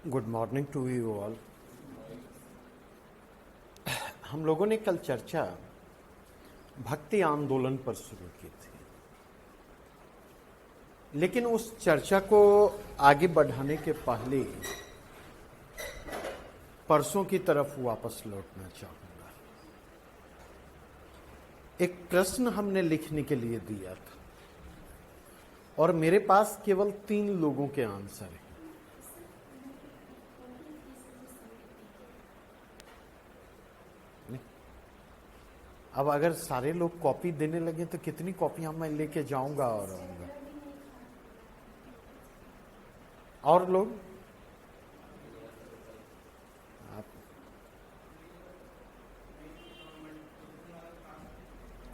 Good morning to you all. हम लोगों ने कल चर्चा भक्ति आंदोलन पर शुरू की थी, लेकिन उस चर्चा को आगे बढ़ाने के पहले परसों की तरफ वापस लौटना चाहूंगा। एक प्रश्न हमने लिखने के लिए दिया था और मेरे पास केवल 3 लोगों के आंसर हैं। अब अगर सारे लोग कॉपी देने लगे तो कितनी कॉपियां मैं लेके जाऊंगा और आऊंगा। और लोग आप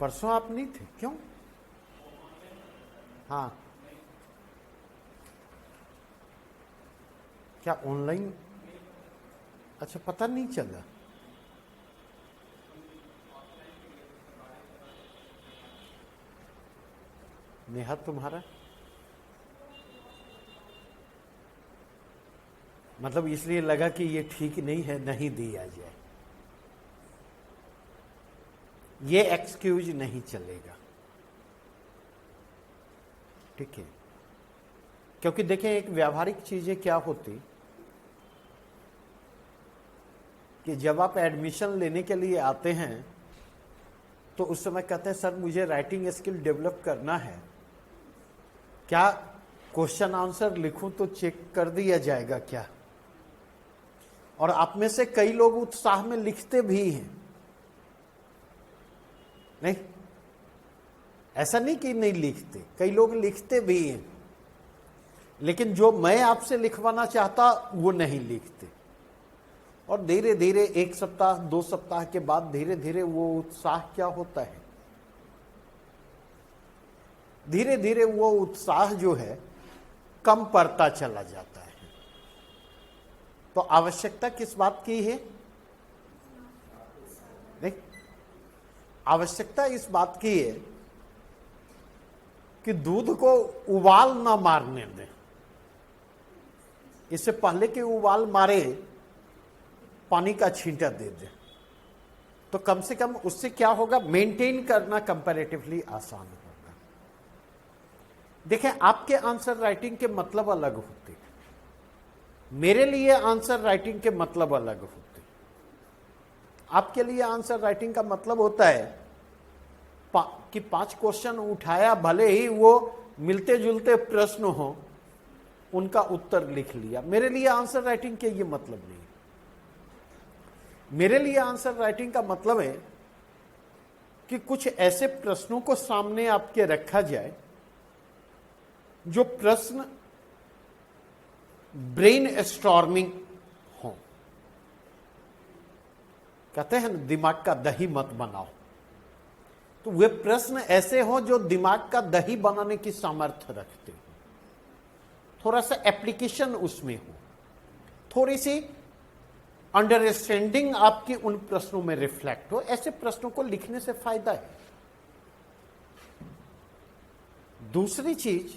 परसों आप नहीं थे क्यों? हाँ, क्या ऑनलाइन? अच्छा, पता नहीं चला। नेहा तुम्हारा मतलब इसलिए लगा कि ये ठीक नहीं है, नहीं दिया जाए। ये एक्सक्यूज नहीं चलेगा, ठीक है? क्योंकि देखें, एक व्यावहारिक चीजें क्या होती कि जब आप एडमिशन लेने के लिए आते हैं तो उस समय कहते हैं सर मुझे राइटिंग स्किल डेवलप करना है, क्या क्वेश्चन आंसर लिखूं तो चेक कर दिया जाएगा क्या? और आप में से कई लोग उत्साह में लिखते भी हैं, नहीं? ऐसा नहीं कि नहीं लिखते, कई लोग लिखते भी हैं, लेकिन जो मैं आपसे लिखवाना चाहता वो नहीं लिखते। और धीरे धीरे 1 सप्ताह 2 सप्ताह के बाद धीरे धीरे वो उत्साह क्या होता है, धीरे धीरे वो उत्साह जो है कम पड़ता चला जाता है। तो आवश्यकता किस बात की है? नहीं, आवश्यकता इस बात की है कि दूध को उबाल ना मारने दें। इससे पहले कि उबाल मारे पानी का छींटा दे दें, तो कम से कम उससे क्या होगा, मेंटेन करना कंपैरेटिवली आसान होगा। देखें, आपके आंसर राइटिंग के मतलब अलग होते हैं, मेरे लिए आंसर राइटिंग के मतलब अलग होते हैं। आपके लिए आंसर राइटिंग का मतलब होता है कि 5 क्वेश्चन उठाया, भले ही वो मिलते जुलते प्रश्न हो, उनका उत्तर लिख लिया। मेरे लिए आंसर राइटिंग के ये मतलब नहीं। मेरे लिए आंसर राइटिंग का मतलब है कि कुछ ऐसे प्रश्नों को सामने आपके रखा जाए जो प्रश्न ब्रेन स्टॉर्मिंग हो। कहते हैं ना, दिमाग का दही मत बनाओ। तो वे प्रश्न ऐसे हो जो दिमाग का दही बनाने की सामर्थ्य रखते हो, थोड़ा सा एप्लीकेशन उसमें हो, थोड़ी सी अंडरस्टैंडिंग आपकी उन प्रश्नों में रिफ्लेक्ट हो। ऐसे प्रश्नों को लिखने से फायदा है। दूसरी चीज,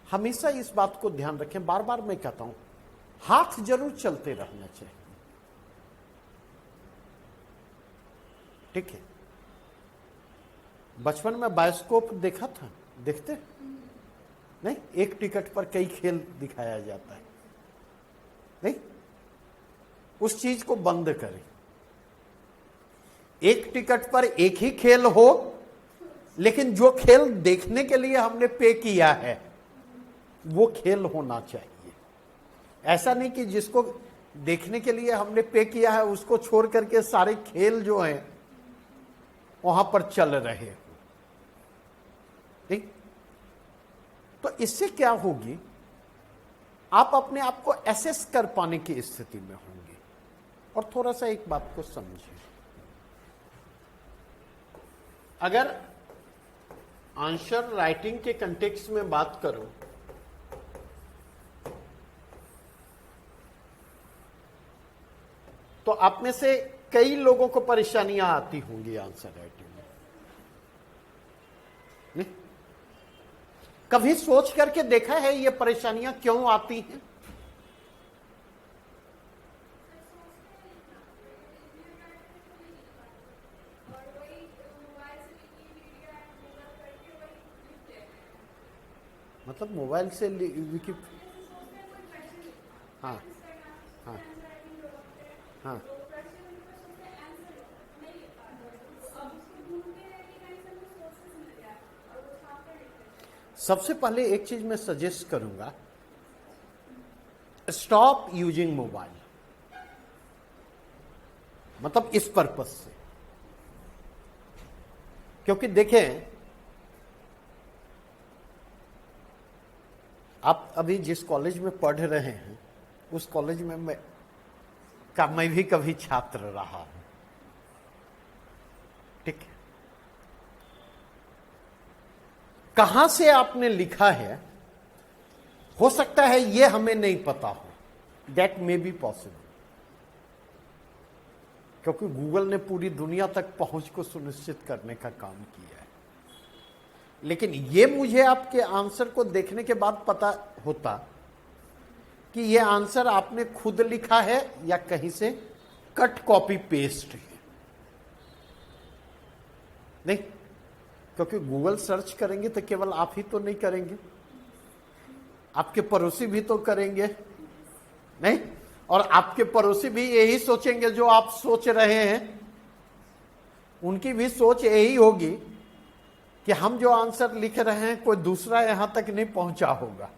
हमेशा इस बात को ध्यान रखें, बार बार मैं कहता हूं, हाथ जरूर चलते रहना चाहिए, ठीक है? बचपन में बायोस्कोप देखा था, देखते नहीं? एक टिकट पर कई खेल दिखाया जाता है, नहीं? उस चीज को बंद करें। एक टिकट पर एक ही खेल हो, लेकिन जो खेल देखने के लिए हमने पे किया है वो खेल होना चाहिए। ऐसा नहीं कि जिसको देखने के लिए हमने पे किया है उसको छोड़ करके सारे खेल जो हैं वहां पर चल रहे हो, ठीक? तो इससे क्या होगी, आप अपने आप को एसेस कर पाने की स्थिति में होंगे। और थोड़ा सा एक बात को समझिए, अगर आंसर राइटिंग के कंटेक्स्ट में बात करो तो आप में से कई लोगों को परेशानियां आती होंगी आंसर राइटिंग में, नहीं? कभी सोच करके देखा है ये परेशानियां क्यों आती हैं? मतलब मोबाइल से विकी, हाँ हाँ हाँ। सबसे पहले एक चीज मैं सजेस्ट करूंगा, स्टॉप यूजिंग मोबाइल, मतलब इस पर्पस से। क्योंकि देखें, आप अभी जिस कॉलेज में पढ़ रहे हैं उस कॉलेज में मैं भी कभी छात्र रहा हूं, ठीक है। कहां से आपने लिखा है हो सकता है ये हमें नहीं पता हो, दैट मे बी पॉसिबल, क्योंकि गूगल ने पूरी दुनिया तक पहुंच को सुनिश्चित करने का काम किया है। लेकिन ये मुझे आपके आंसर को देखने के बाद पता होता कि ये आंसर आपने खुद लिखा है या कहीं से कट कॉपी पेस्ट है। नहीं, क्योंकि गूगल सर्च करेंगे तो केवल आप ही तो नहीं करेंगे, आपके पड़ोसी भी तो करेंगे, नहीं? और आपके पड़ोसी भी यही सोचेंगे जो आप सोच रहे हैं, उनकी भी सोच यही होगी कि हम जो आंसर लिख रहे हैं कोई दूसरा यहां तक नहीं पहुंचा होगा,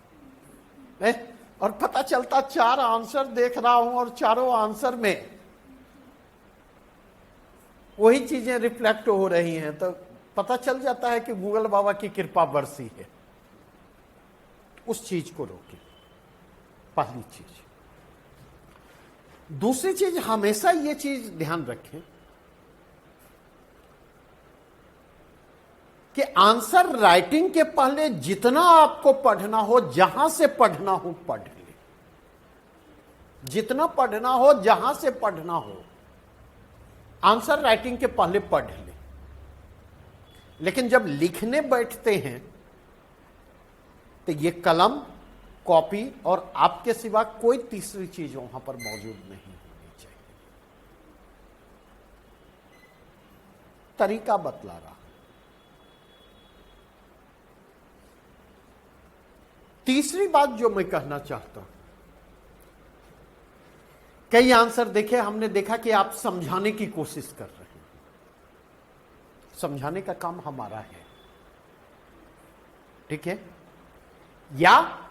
नहीं? और पता चलता 4 आंसर देख रहा हूं और चारों आंसर में वही चीजें रिफ्लेक्ट हो रही हैं, तो पता चल जाता है कि गूगल बाबा की कृपा बरसी है। उस चीज को रोके, पहली चीज। दूसरी चीज, हमेशा ये चीज ध्यान रखें कि आंसर राइटिंग के पहले जितना आपको पढ़ना हो, जहां से पढ़ना हो पढ़ ले, जितना पढ़ना हो जहां से पढ़ना हो, आंसर राइटिंग के पहले पढ़ ले। लेकिन जब लिखने बैठते हैं तो ये कलम, कॉपी और आपके सिवा कोई तीसरी चीज वहां पर मौजूद नहीं होनी चाहिए। तरीका बतला रहा। तीसरी बात जो मैं कहना चाहता हूं, कई आंसर देखे, हमने देखा कि आप समझाने की कोशिश कर रहे हैं। समझाने का काम हमारा है, ठीक है? या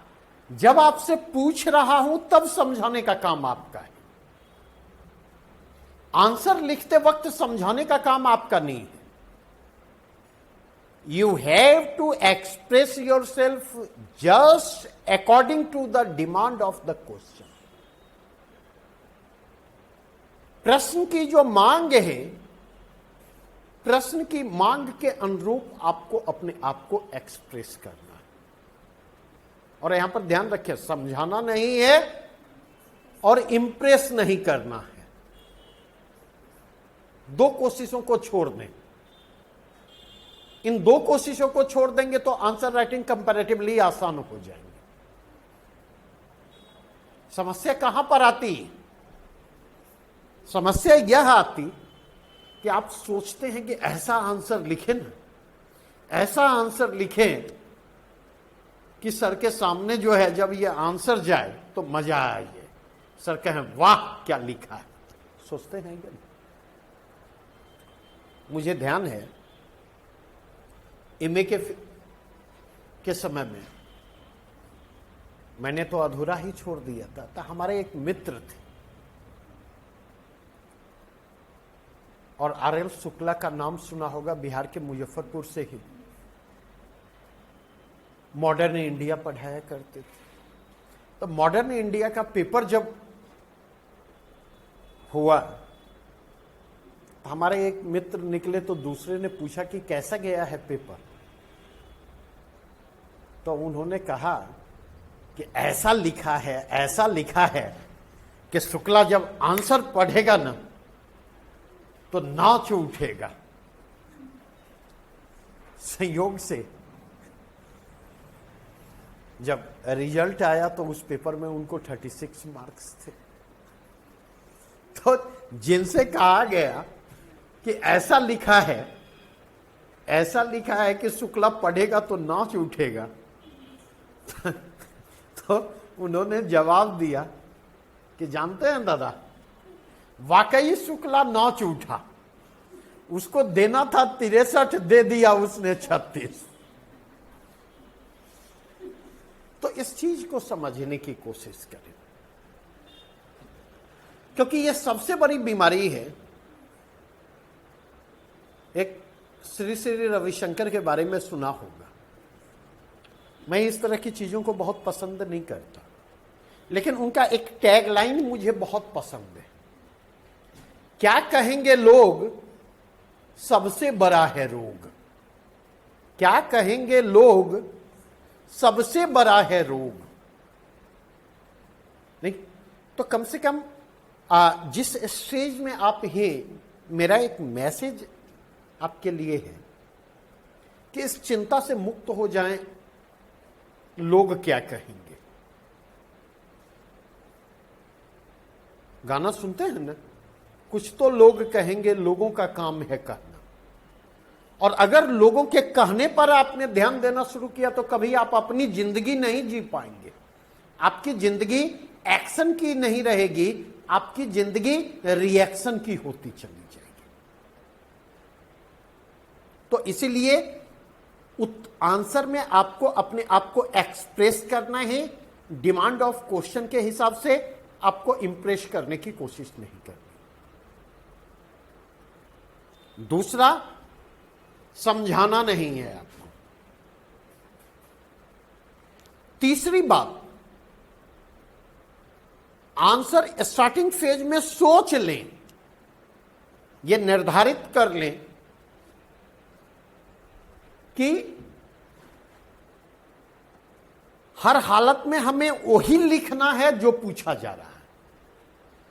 जब आपसे पूछ रहा हूं तब समझाने का काम आपका है। आंसर लिखते वक्त समझाने का काम आपका नहीं है। You have to express yourself just according to the demand of the question. प्रश्न की जो मांग है, प्रश्न की मांग के अनुरूप आपको अपने आप को एक्सप्रेस करना है। और यहां पर ध्यान रखिए, समझाना नहीं है और इंप्रेस नहीं करना है। 2 कोशिशों को छोड़ दें। इन 2 कोशिशों को छोड़ देंगे तो आंसर राइटिंग कंपैरेटिवली आसान हो जाएंगे। समस्या कहां पर आती? समस्या यह आती कि आप सोचते हैं कि ऐसा आंसर लिखें ना, ऐसा आंसर लिखें कि सर के सामने जो है जब ये आंसर जाए तो मजा आए, सर कहें वाह क्या लिखा है। सोचते हैं क्या? मुझे ध्यान है एमए के समय में मैंने तो अधूरा ही छोड़ दिया था। तो हमारे एक मित्र थे और आरएल शुक्ला का नाम सुना होगा, बिहार के मुजफ्फरपुर से ही मॉडर्न इंडिया पढ़ाया करते थे। तो मॉडर्न इंडिया का पेपर जब हुआ, हमारे एक मित्र निकले तो दूसरे ने पूछा कि कैसा गया है पेपर। तो उन्होंने कहा कि ऐसा लिखा है कि शुक्ला जब आंसर पढ़ेगा ना तो नाच उठेगा। संयोग से जब रिजल्ट आया तो उस पेपर में उनको 36 मार्क्स थे। तो जिनसे कहा गया कि ऐसा लिखा है कि शुक्ला पढ़ेगा तो नाच उठेगा, तो उन्होंने जवाब दिया कि जानते हैं दादा, वाकई शुक्ला नौच उठा, उसको देना था 63, दे दिया उसने 36। तो इस चीज को समझने की कोशिश करें, क्योंकि यह सबसे बड़ी बीमारी है। एक श्री श्री रविशंकर के बारे में सुना होगा। मैं इस तरह की चीजों को बहुत पसंद नहीं करता, लेकिन उनका एक टैगलाइन मुझे बहुत पसंद है। क्या कहेंगे लोग, सबसे बड़ा है रोग। क्या कहेंगे लोग, सबसे बड़ा है रोग। नहीं तो कम से कम जिस स्टेज में आप हैं, मेरा एक मैसेज आपके लिए है कि इस चिंता से मुक्त हो जाएं, लोग क्या कहेंगे। गाना सुनते हैं ना, कुछ तो लोग कहेंगे, लोगों का काम है कहना। और अगर लोगों के कहने पर आपने ध्यान देना शुरू किया तो कभी आप अपनी जिंदगी नहीं जी पाएंगे। आपकी जिंदगी एक्शन की नहीं रहेगी, आपकी जिंदगी रिएक्शन की होती चली जाएगी। तो इसीलिए आंसर में आपको अपने आप को एक्सप्रेस करना है, डिमांड ऑफ क्वेश्चन के हिसाब से आपको इंप्रेस करने की कोशिश नहीं करनी। दूसरा, समझाना नहीं है आपको। तीसरी बात, आंसर स्टार्टिंग फेज में सोच लें, यह निर्धारित कर लें कि हर हालत में हमें वही लिखना है जो पूछा जा रहा है।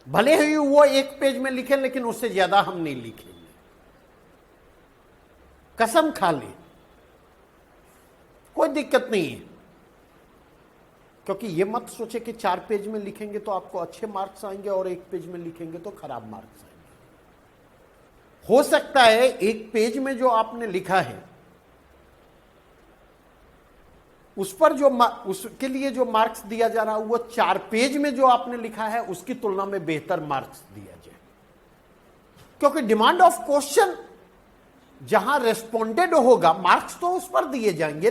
भले ही वो 1 पेज में लिखें, लेकिन उससे ज्यादा हम नहीं लिखेंगे। कसम खा ली, कोई दिक्कत नहीं है। क्योंकि ये मत सोचे कि 4 पेज में लिखेंगे तो आपको अच्छे मार्क्स आएंगे और 1 पेज में लिखेंगे तो खराब मार्क्स आएंगे। हो सकता है 1 पेज में जो आपने लिखा है उस पर जो उसके लिए जो मार्क्स दिया जा रहा है, वो 4 पेज में जो आपने लिखा है उसकी तुलना में बेहतर मार्क्स दिया जाए। क्योंकि डिमांड ऑफ क्वेश्चन जहां रेस्पोंडेड होगा, मार्क्स तो उस पर दिए जाएंगे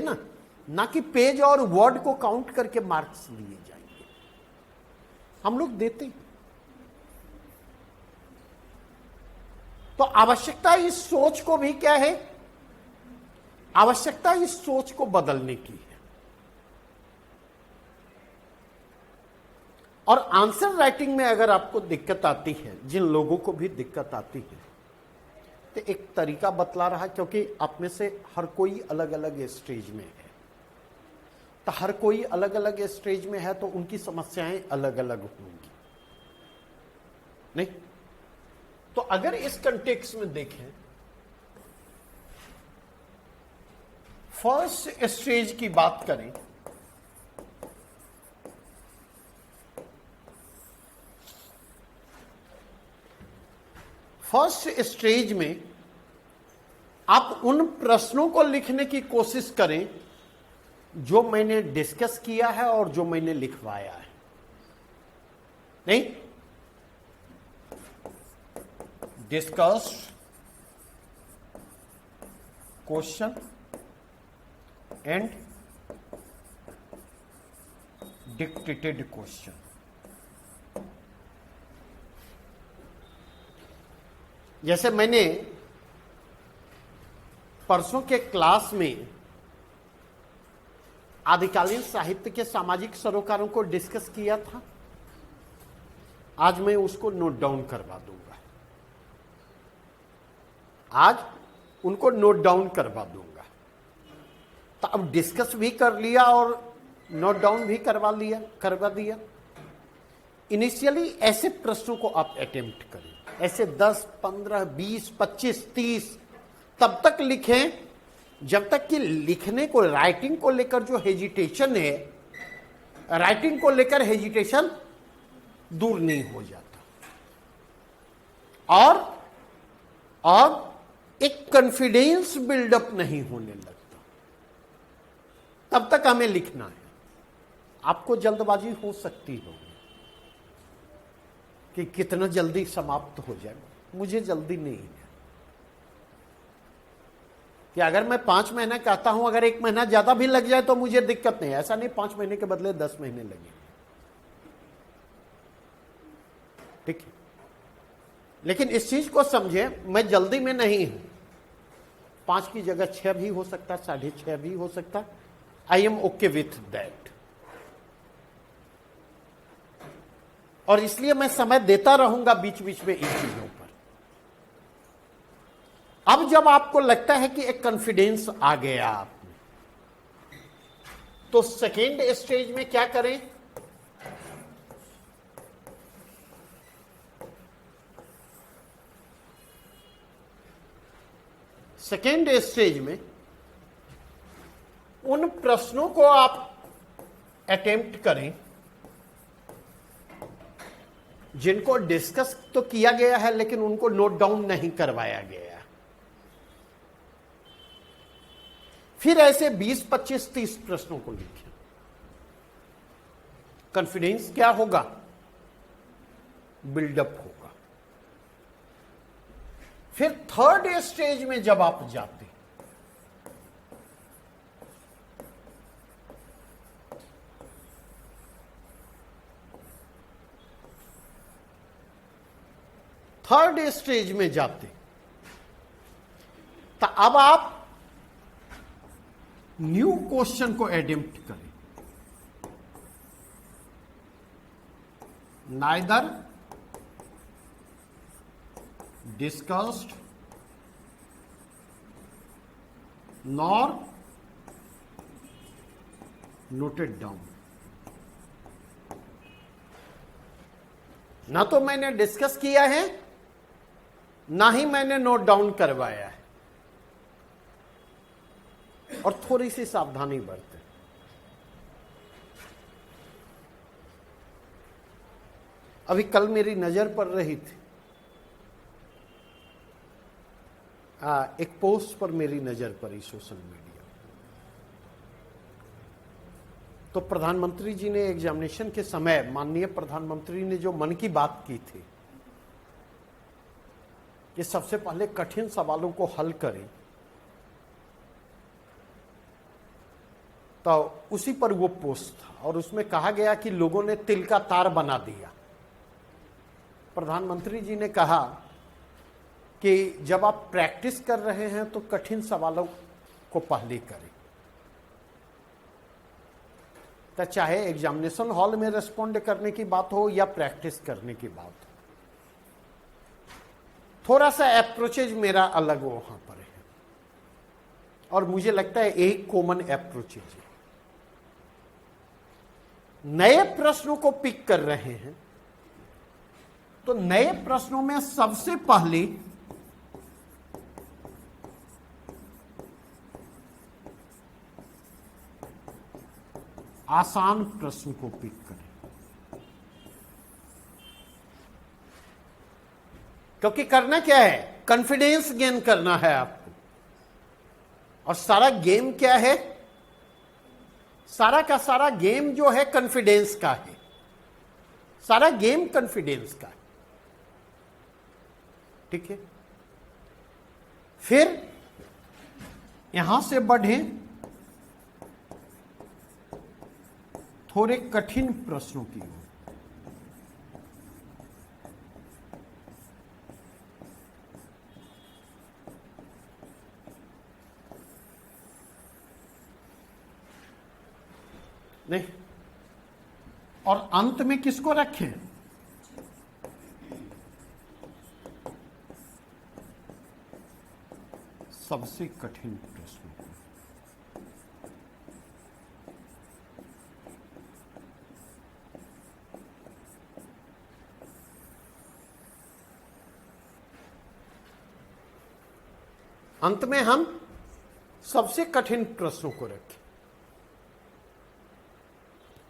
ना कि पेज और वर्ड को काउंट करके मार्क्स दिए जाएंगे। हम लोग देते। तो आवश्यकता इस सोच को भी क्या है, आवश्यकता इस सोच को बदलने की है। और आंसर राइटिंग में अगर आपको दिक्कत आती है, जिन लोगों को भी दिक्कत आती है, तो एक तरीका बतला रहा, क्योंकि आप में से हर कोई अलग अलग स्टेज में है। तो हर कोई अलग अलग स्टेज में है तो उनकी समस्याएं अलग अलग होंगी। नहीं तो अगर इस कंटेक्स्ट में देखें, फर्स्ट स्टेज की बात करें, फर्स्ट स्टेज में आप उन प्रश्नों को लिखने की कोशिश करें जो मैंने डिस्कस किया है और जो मैंने लिखवाया है। नहीं, discuss question and dictated question. जैसे मैंने परसों के क्लास में आदिकालीन साहित्य के सामाजिक सरोकारों को डिस्कस किया था, आज मैं उसको नोट डाउन करवा दूंगा। आज उनको नोट डाउन करवा दूंगा। तो अब डिस्कस भी कर लिया और नोट डाउन भी करवा दिया। इनिशियली ऐसे प्रश्नों को आप अटेम्प्ट करें, ऐसे 10, 15, 20, 25, 30 तब तक लिखें जब तक कि लिखने को, राइटिंग को लेकर जो हेजिटेशन है, राइटिंग को लेकर हेजिटेशन दूर नहीं हो जाता और एक कॉन्फिडेंस बिल्डअप नहीं होने लगता। तब तक हमें लिखना है। आपको जल्दबाजी हो सकती होगी कि कितना जल्दी समाप्त हो जाए। मुझे जल्दी नहीं है कि अगर मैं 5 महीने कहता हूं, अगर 1 महीना ज्यादा भी लग जाए तो मुझे दिक्कत नहीं है। ऐसा नहीं 5 महीने के बदले 10 महीने लगे, ठीक है। लेकिन इस चीज को समझे, मैं जल्दी में नहीं हूं। 5 की जगह 6 भी हो सकता है, 6.5 भी हो सकता है। I am okay with that. और इसलिए मैं समय देता रहूंगा बीच बीच में इन चीजों पर। अब जब आपको लगता है कि एक कॉन्फिडेंस आ गया आप में, तो सेकेंड स्टेज में क्या करें? सेकेंड स्टेज में उन प्रश्नों को आप अटेम्प्ट करें जिनको डिस्कस तो किया गया है लेकिन उनको नोट डाउन नहीं करवाया गया। फिर ऐसे 20, 25, 30 प्रश्नों को लिखें। कॉन्फिडेंस क्या होगा? बिल्डअप होगा। फिर थर्ड स्टेज में जब आप जाते, थर्ड स्टेज में जाते, तो अब आप न्यू क्वेश्चन को अटेम्प्ट करें। Neither discussed nor noted down. ना तो मैंने डिस्कस किया है, ना ही मैंने नोट डाउन करवाया है। और थोड़ी सी सावधानी बरतें। अभी कल मेरी नजर पड़ रही थी, एक पोस्ट पर मेरी नजर पड़ी सोशल मीडिया। तो प्रधानमंत्री जी ने एग्जामिनेशन के समय, माननीय प्रधानमंत्री ने जो मन की बात की थी कि सबसे पहले कठिन सवालों को हल करें, तो उसी पर वो पोस्ट था और उसमें कहा गया कि लोगों ने तिल का तार बना दिया। प्रधानमंत्री जी ने कहा कि जब आप प्रैक्टिस कर रहे हैं तो कठिन सवालों को पहले करें। तो चाहे एग्जामिनेशन हॉल में रिस्पॉन्ड करने की बात हो या प्रैक्टिस करने की बात हो, थोड़ा सा अप्रोचेज मेरा अलग वहां पर है और मुझे लगता है एक कॉमन अप्रोचेज है। नए प्रश्नों को पिक कर रहे हैं तो नए प्रश्नों में सबसे पहले आसान प्रश्न को पिक करें, क्योंकि करना क्या है? कॉन्फिडेंस गेन करना है आपको। और सारा गेम क्या है? सारा का सारा गेम जो है कॉन्फिडेंस का है। सारा गेम कॉन्फिडेंस का है, ठीक है। फिर यहां से बढ़ें थोड़े कठिन प्रश्नों की ओर। नहीं, और अंत में किसको रखें? सबसे कठिन प्रश्न को। अंत में हम सबसे कठिन प्रश्नों को रखें।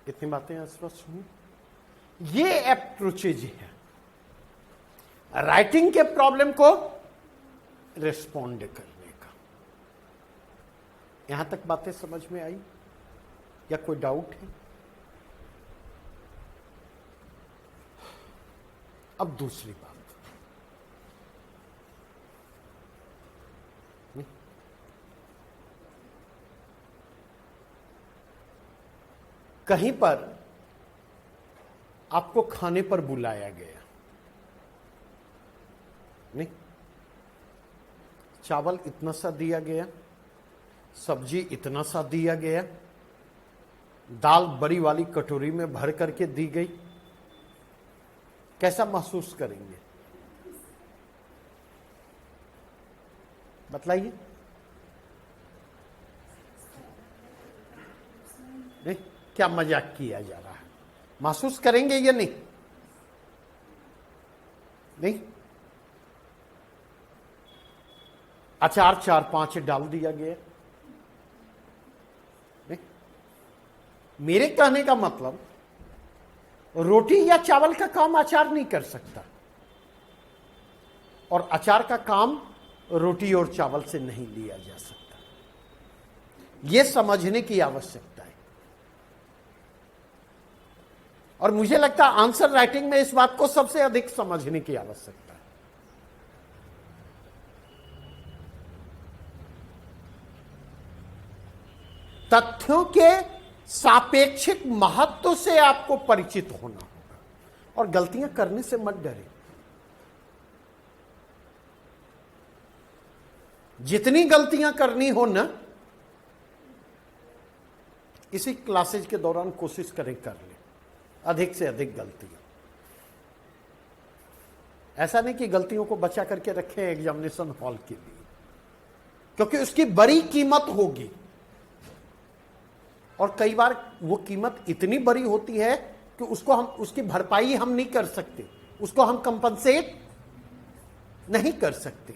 कितनी बातें स्पष्ट हुई? ये अप्रोचेज है राइटिंग के प्रॉब्लम को रिस्पॉन्ड करने का। यहां तक बातें समझ में आई या कोई डाउट है? अब दूसरी बात, कहीं पर आपको खाने पर बुलाया गया, नहीं, चावल इतना सा दिया गया, सब्जी इतना सा दिया गया, दाल बड़ी वाली कटोरी में भर करके दी गई, कैसा महसूस करेंगे? बतलाइए। नहीं, क्या मजाक किया जा रहा है? महसूस करेंगे या नहीं? नहीं, अचार 4-5 डाल दिया गया। नहीं, मेरे कहने का मतलब रोटी या चावल का काम अचार नहीं कर सकता, और अचार का काम रोटी और चावल से नहीं लिया जा सकता। यह समझने की आवश्यकता है, और मुझे लगता है आंसर राइटिंग में इस बात को सबसे अधिक समझने की आवश्यकता है। तथ्यों के सापेक्षिक महत्व से आपको परिचित होना होगा, और गलतियां करने से मत डरे। जितनी गलतियां करनी हो ना, इसी क्लासेज के दौरान कोशिश करें कर ले अधिक से अधिक गलतियां। ऐसा नहीं कि गलतियों को बचा करके रखें एग्जामिनेशन हॉल के लिए, क्योंकि उसकी बड़ी कीमत होगी, और कई बार वो कीमत इतनी बड़ी होती है कि उसकी भरपाई हम नहीं कर सकते, उसको हम कंपनसेट नहीं कर सकते।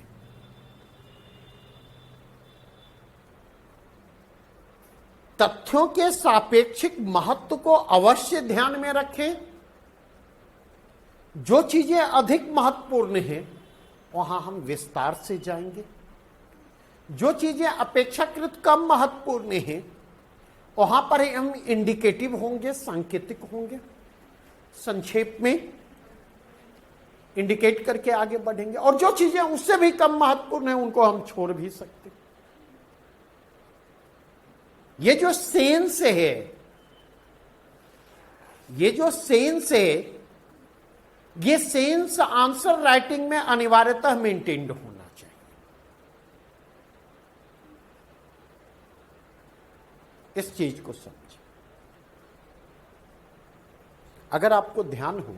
तथ्यों के सापेक्षिक महत्व को अवश्य ध्यान में रखें। जो चीजें अधिक महत्वपूर्ण हैं वहां हम विस्तार से जाएंगे, जो चीजें अपेक्षाकृत कम महत्वपूर्ण हैं वहां पर हम इंडिकेटिव होंगे, सांकेतिक होंगे, संक्षेप में इंडिकेट करके आगे बढ़ेंगे, और जो चीजें उससे भी कम महत्वपूर्ण हैं उनको हम छोड़ भी सकते। ये जो सेंस है, ये जो सेंस है, ये सेंस आंसर राइटिंग में अनिवार्यतः मेंटेन्ड होना चाहिए। इस चीज को समझें। अगर आपको ध्यान हो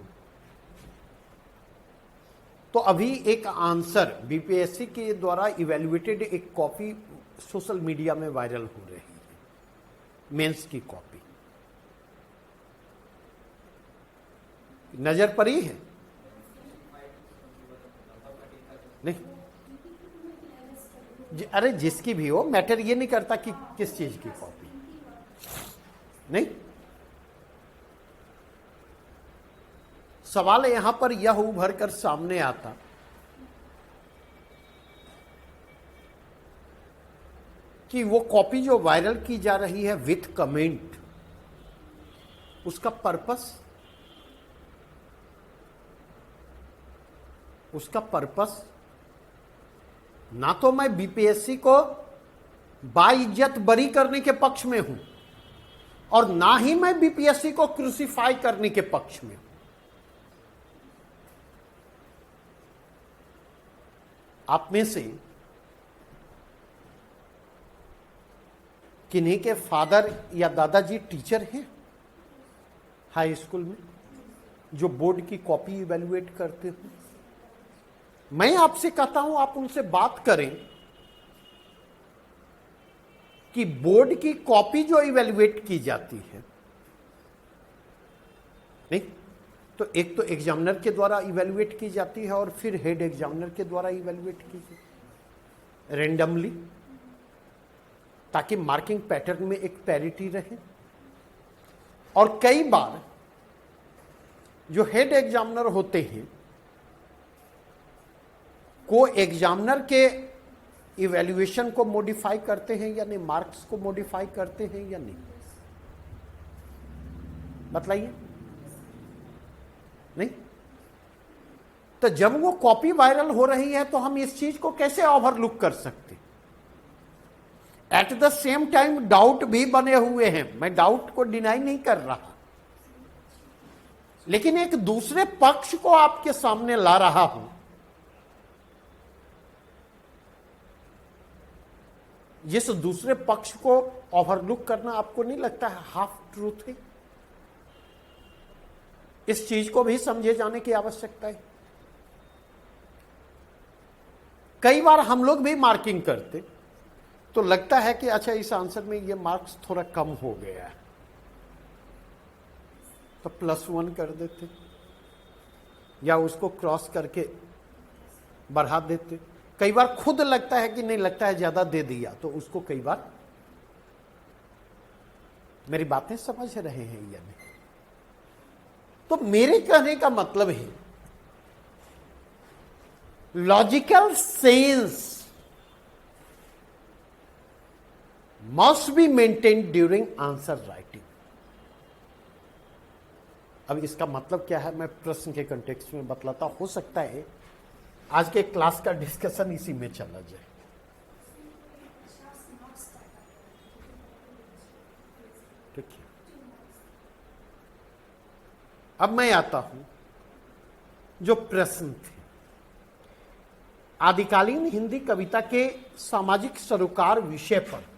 तो अभी एक आंसर बीपीएससी के द्वारा इवैल्यूएटेड एक कॉपी सोशल मीडिया में वायरल हो रही है, मेंस की कॉपी। नजर पड़ी है? नहीं, अरे जिसकी भी हो, मैटर ये नहीं करता कि किस चीज की कॉपी। नहीं, सवाल यहां पर यह उभर कर सामने आता कि वो कॉपी जो वायरल की जा रही है विथ कमेंट, उसका पर्पस ना तो मैं बीपीएससी को बाइज्जत बरी करने के पक्ष में हूं, और ना ही मैं बीपीएससी को क्रूसीफाई करने के पक्ष में हूं। आप में से किन्हीं के फादर या दादाजी टीचर हैं हाई स्कूल में जो बोर्ड की कॉपी इवैल्यूएट करते हो? मैं आपसे कहता हूं आप उनसे बात करें कि बोर्ड की कॉपी जो इवैल्यूएट की जाती है, नहीं तो एक तो एग्जामिनर के द्वारा इवैल्यूएट की जाती है और फिर हेड एग्जामिनर के द्वारा इवैल्यूएट की जाती है रेंडमली, ताकि मार्किंग पैटर्न में एक पैरिटी रहे। और कई बार जो हेड एग्जामिनर होते हैं को एग्जामिनर के इवैल्यूएशन को मॉडिफाई करते हैं या नहीं, मार्क्स को मॉडिफाई करते हैं या नहीं, बतलाइए। नहीं, तो जब वो कॉपी वायरल हो रही है तो हम इस चीज को कैसे ओवरलुक कर सकते? At the same time doubt भी बने हुए हैं, मैं डाउट को डिनाई नहीं कर रहा, लेकिन एक दूसरे पक्ष को आपके सामने ला रहा हूं जिस दूसरे पक्ष को ओवरलुक करना आपको नहीं लगता है हाफ ट्रूथ है? इस चीज को भी समझे जाने की आवश्यकता है। कई बार हम लोग भी मार्किंग करते तो लगता है कि अच्छा इस आंसर में ये मार्क्स थोड़ा कम हो गया है तो +1 कर देते या उसको क्रॉस करके बढ़ा देते। कई बार खुद लगता है कि नहीं, लगता है ज्यादा दे दिया तो उसको कई बार, मेरी बातें समझ रहे हैं या नहीं? तो मेरे कहने का मतलब है logical sense must be maintained during answer writing. अब इसका मतलब क्या है मैं प्रश्न के कंटेक्स्ट में बतलाता। हो सकता है आज के क्लास का डिस्कशन इसी में चला जाए। ठीक है, अब मैं आता हूं जो प्रश्न थे आदिकालीन हिंदी कविता के सामाजिक सरोकार विषय पर।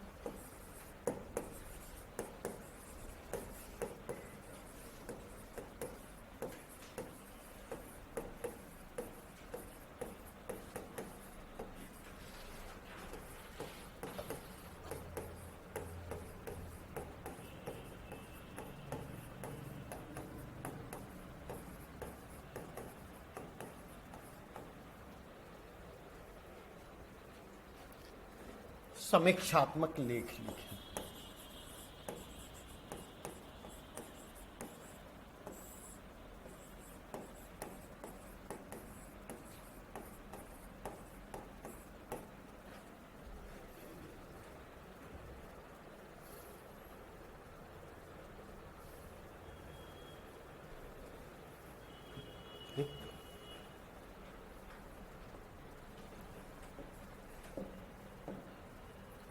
समीक्षात्मक लेख लिखे।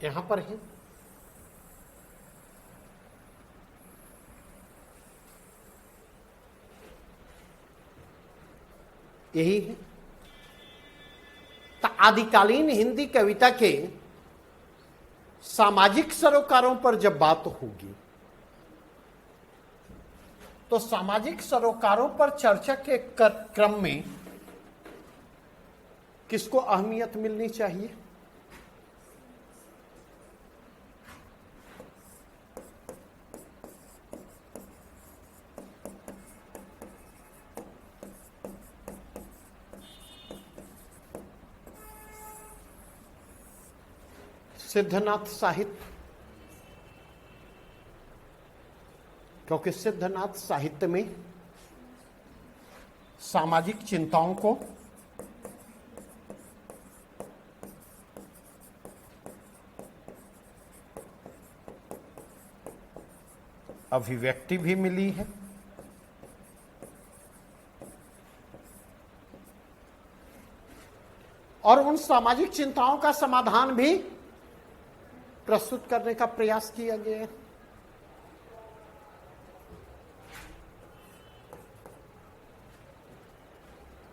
यहां पर है यही है। तो आदिकालीन हिंदी कविता के सामाजिक सरोकारों पर जब बात होगी तो सामाजिक सरोकारों पर चर्चा के क्रम में किसको अहमियत मिलनी चाहिए? सिद्धनाथ साहित्य, क्योंकि सिद्धनाथ साहित्य में सामाजिक चिंताओं को अभिव्यक्ति भी मिली है और उन सामाजिक चिंताओं का समाधान भी प्रस्तुत करने का प्रयास किया गया है।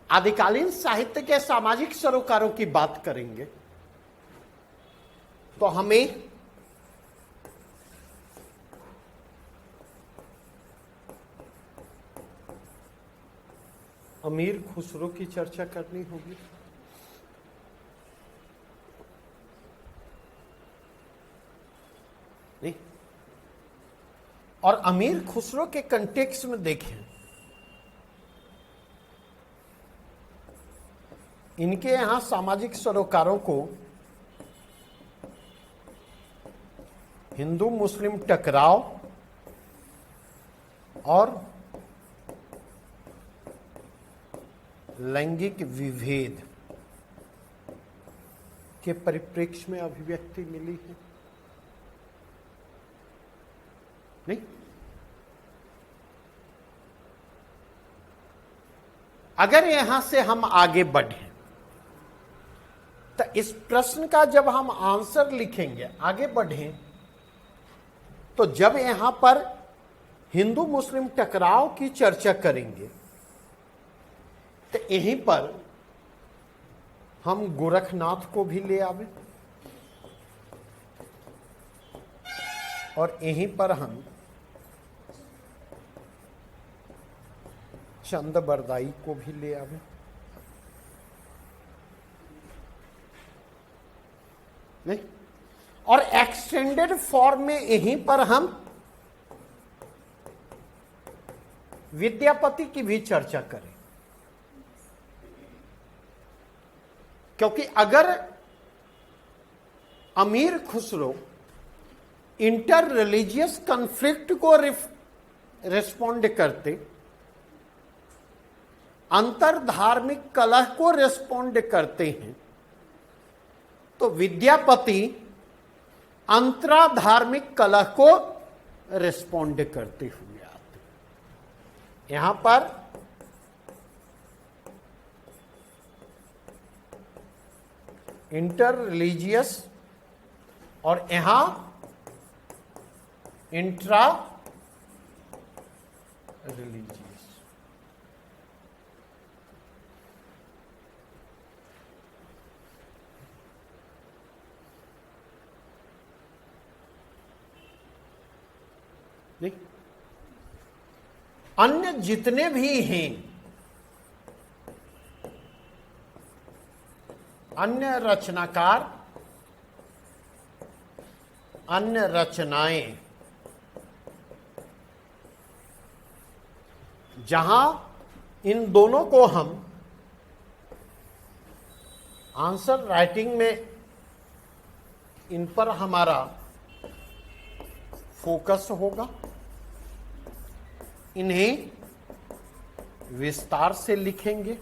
आदिकालीन साहित्य के सामाजिक सरोकारों की बात करेंगे तो हमें अमीर खुसरो की चर्चा करनी होगी। नहीं, और अमीर खुसरो के कंटेक्स्ट में देखें, इनके यहां सामाजिक सरोकारों को हिंदू मुस्लिम टकराव और लैंगिक विभेद के परिप्रेक्ष्य में अभिव्यक्ति मिली है। नहीं, अगर यहां से हम आगे बढ़े तो इस प्रश्न का जब हम आंसर लिखेंगे, आगे बढ़े, तो जब यहां पर हिंदू मुस्लिम टकराव की चर्चा करेंगे तो यहीं पर हम गोरखनाथ को भी ले आवे और यहीं पर हम चंद बरदाई को भी ले आवे। नहीं, और एक्सटेंडेड फॉर्म में यहीं पर हम विद्यापति की भी चर्चा करें, क्योंकि अगर अमीर खुसरो इंटर रिलीजियस कॉन्फ्लिक्ट को रिस्पॉन्ड करते, अंतर धार्मिक कलह को रिस्पॉन्ड करते हैं, तो विद्यापति अंतरा धार्मिक कलह को रिस्पॉन्ड करते हुए आते। यहां पर इंटर रिलीजियस और यहां इंट्रा रिलीजियस। नहीं, अन्य जितने भी हैं, अन्य रचनाकार, अन्य रचनाएं, जहां इन दोनों को हम आंसर राइटिंग में, इन पर हमारा फोकस होगा, इन्हें विस्तार से लिखेंगे।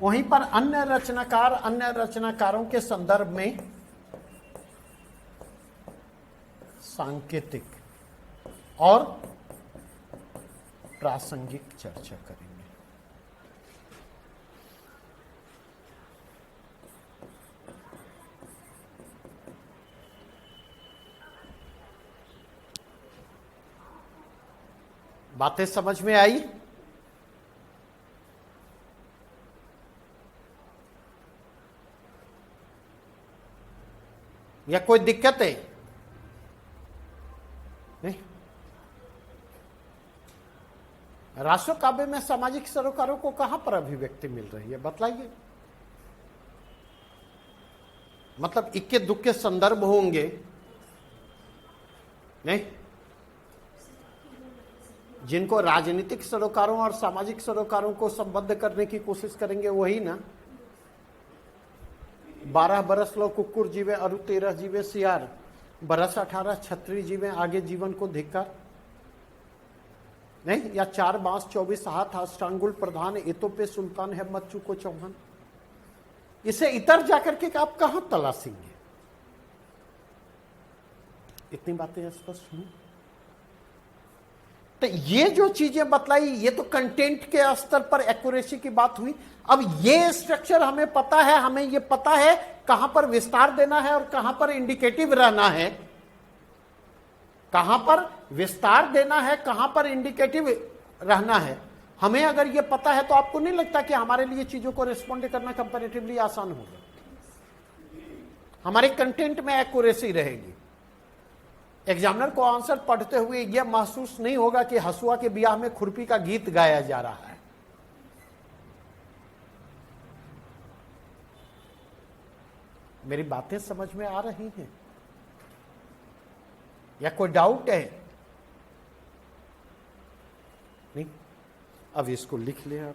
वहीं पर अन्य रचनाकार, अन्य रचनाकारों के संदर्भ में सांकेतिक और प्रासंगिक चर्चा करेंगे। बातें समझ में आई? या कोई दिक्कत है? नहीं? राष्ट्र काव्य में सामाजिक सरोकारों को कहां पर अभिव्यक्ति मिल रही है, बतलाइए। मतलब इक्के दुक्के संदर्भ होंगे, नहीं, जिनको राजनीतिक सरोकारों और सामाजिक सरोकारों को संबद्ध करने की कोशिश करेंगे, वही ना। 12 बरस लो कुकुर जीवे अरु 13 जीवे सियार, बरस 18 छत्री जीवे आगे जीवन को धिक्कार, नहीं, या 4 बांस 24 हाथ अष्टांगुल प्रधान, एतो पे सुल्तान है मच्चू को चौहान। इसे इतर जाकर के आप कहां तलाशेंगे? इतनी बातें स्पष्ट हुई। तो ये जो चीजें बतलाई, ये तो कंटेंट के स्तर पर एक्यूरेसी की बात हुई। अब ये स्ट्रक्चर हमें पता है, हमें ये पता है कहां पर विस्तार देना है और कहां पर इंडिकेटिव रहना है, कहां पर विस्तार देना है, कहां पर इंडिकेटिव रहना है। हमें अगर ये पता है तो आपको नहीं लगता कि हमारे लिए चीजों को रिस्पॉन्ड करना कंपैरेटिवली आसान होगा? हमारे कंटेंट में एक्यूरेसी रहेगी। एग्जामिनर को आंसर पढ़ते हुए यह महसूस नहीं होगा कि हसुआ के ब्याह में खुरपी का गीत गाया जा रहा है। मेरी बातें समझ में आ रही हैं या कोई डाउट है? नहीं? अब इसको लिख लें आप।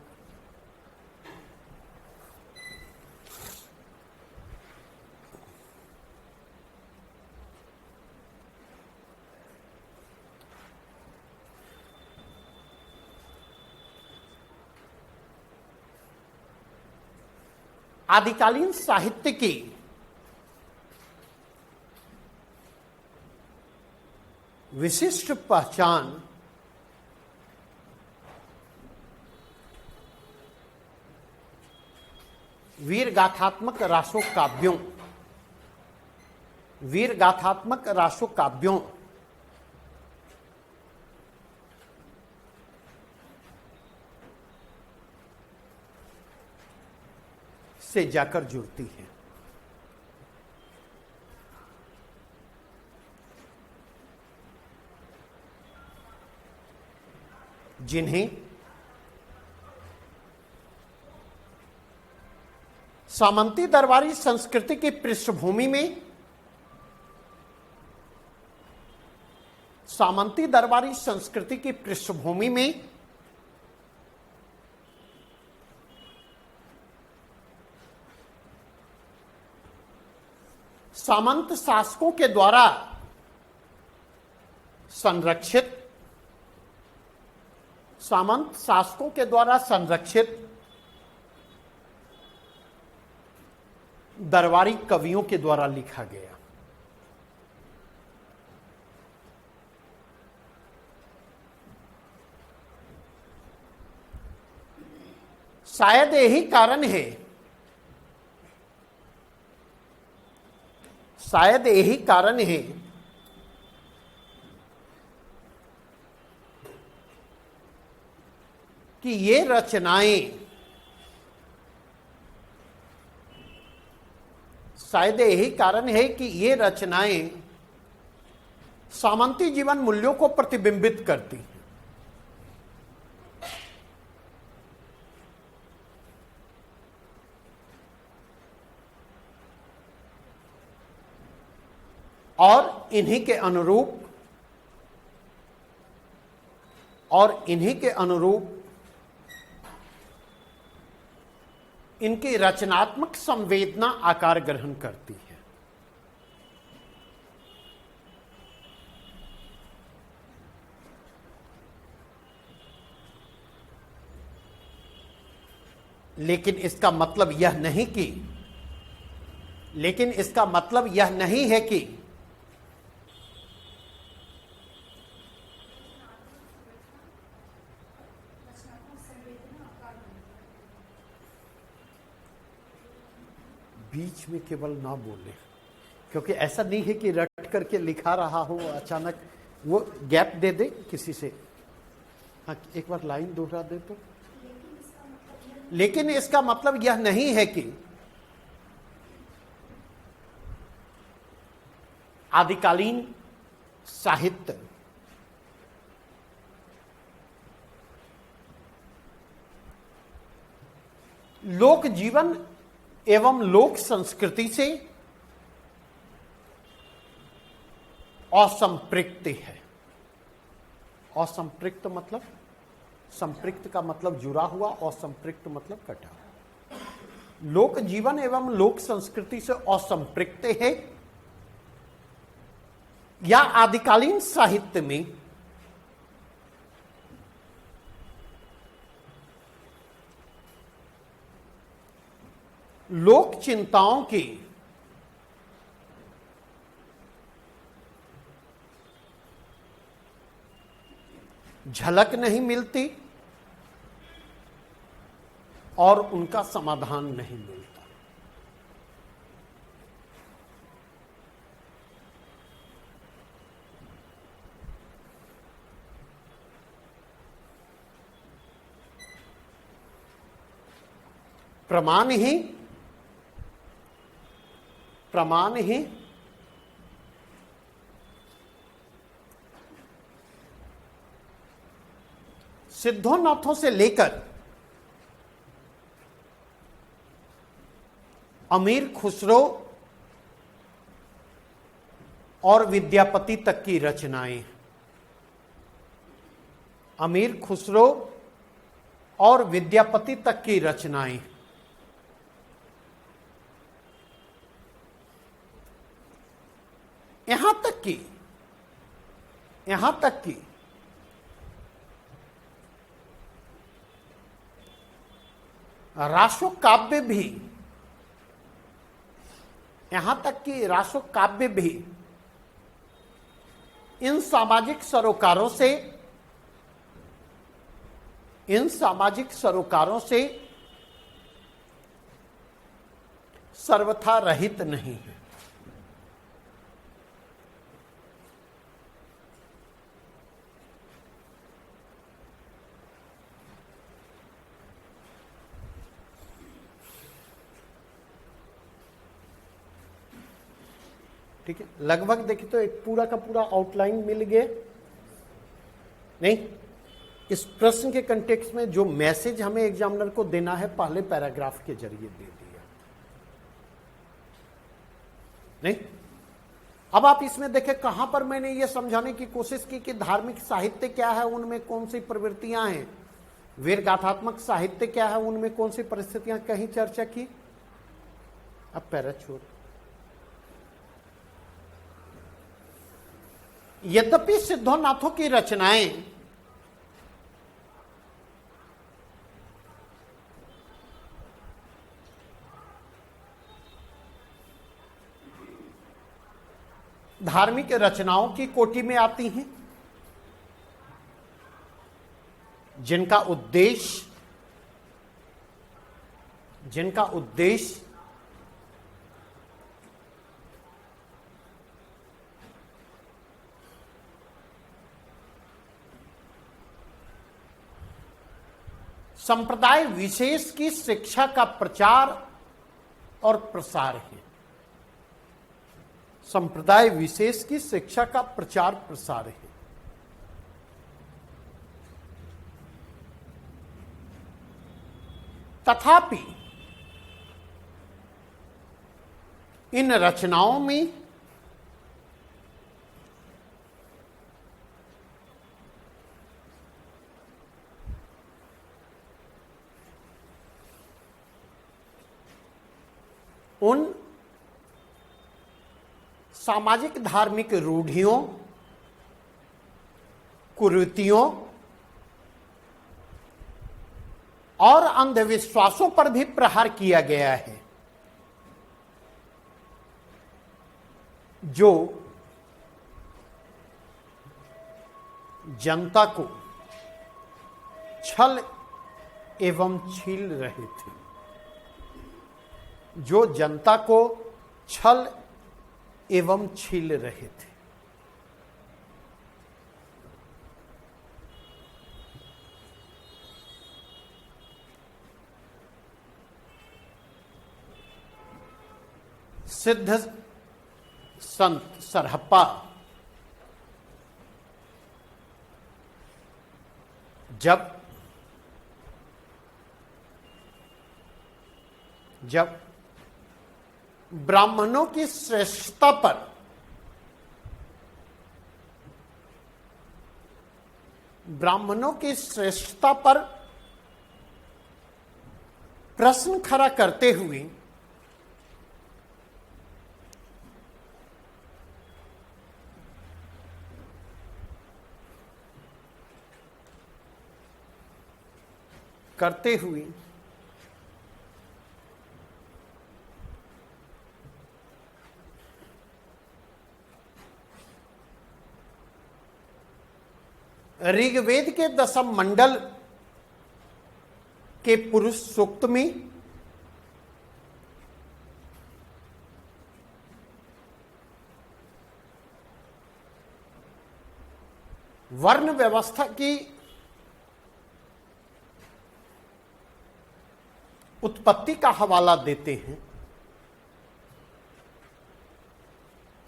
आदिकालीन साहित्य की विशिष्ट पहचान वीर गाथात्मक रासो काव्यों, वीर गाथात्मक रासो काव्यों से जाकर जुड़ती है। जिन्हें सामंती दरबारी संस्कृति की पृष्ठभूमि में, सामंती दरबारी संस्कृति की पृष्ठभूमि में सामंत शासकों के द्वारा संरक्षित, सामंत शासकों के द्वारा संरक्षित दरबारी कवियों के द्वारा लिखा गया। शायद यही कारण है, शायद यही कारण है कि ये रचनाएं, शायद यही कारण है कि ये रचनाएं सामंती जीवन मूल्यों को प्रतिबिंबित करती हैं। और इन्हीं के अनुरूप, और इन्हीं के अनुरूप इनकी रचनात्मक संवेदना आकार ग्रहण करती है। लेकिन इसका मतलब यह नहीं कि, लेकिन इसका मतलब यह नहीं है कि बीच में केवल ना बोले, क्योंकि ऐसा नहीं है कि रट करके लिखा रहा हो, अचानक वो गैप दे दे किसी से। हाँ, एक बार लाइन दोहरा दे तो। लेकिन इसका मतलब यह नहीं है कि आदिकालीन साहित्य लोक जीवन एवं लोक संस्कृति से असंपृक्त है। असंपृक्त मतलब, संपृक्त का मतलब जुड़ा हुआ, असंपृक्त मतलब कटा हुआ। लोक जीवन एवं लोक संस्कृति से असंपृक्त है, या आदिकालीन साहित्य में लोक चिंताओं की झलक नहीं मिलती और उनका समाधान नहीं मिलता। प्रमाण ही सिद्धोनाथों से लेकर अमीर खुसरो और विद्यापति तक की रचनाएं, अमीर खुसरो और विद्यापति तक की रचनाएं यहां तक कि रासो काव्य भी, यहां तक कि रासो काव्य भी इन सामाजिक सरोकारों से, इन सामाजिक सरोकारों से सर्वथा रहित नहीं है। ठीक है, लगभग देखिए तो एक पूरा का पूरा आउटलाइन मिल गया नहीं। इस प्रश्न के कंटेक्स्ट में जो मैसेज हमें एग्जामिनर को देना है पहले पैराग्राफ के जरिए दे दिया नहीं। अब आप इसमें देखें कहां पर मैंने ये समझाने की कोशिश की कि धार्मिक साहित्य क्या है, उनमें कौन सी प्रवृत्तियां हैं, वीर गाथात्मक साहित्य क्या है, उनमें कौन सी परिस्थितियां, कहीं चर्चा की। अब पैरा छोड़, यद्यपि सिद्धोनाथों की रचनाएं धार्मिक रचनाओं की कोटि में आती हैं, जिनका उद्देश्य संप्रदाय विशेष की शिक्षा का प्रचार और प्रसार है। संप्रदाय विशेष की शिक्षा का प्रचार प्रसार है। तथापि इन रचनाओं में उन सामाजिक धार्मिक रूढ़ियों, कुरीतियों और अंधविश्वासों पर भी प्रहार किया गया है, जो जनता को छल एवं छील रहे थे, जो जनता को छल एवं छील रहे थे। सिद्ध संत सरहप्पा जब ब्राह्मणों की श्रेष्ठता पर प्रश्न खड़ा करते हुए ऋग्वेद के दशम मंडल के पुरुष सूक्त में वर्ण व्यवस्था की उत्पत्ति का हवाला देते हैं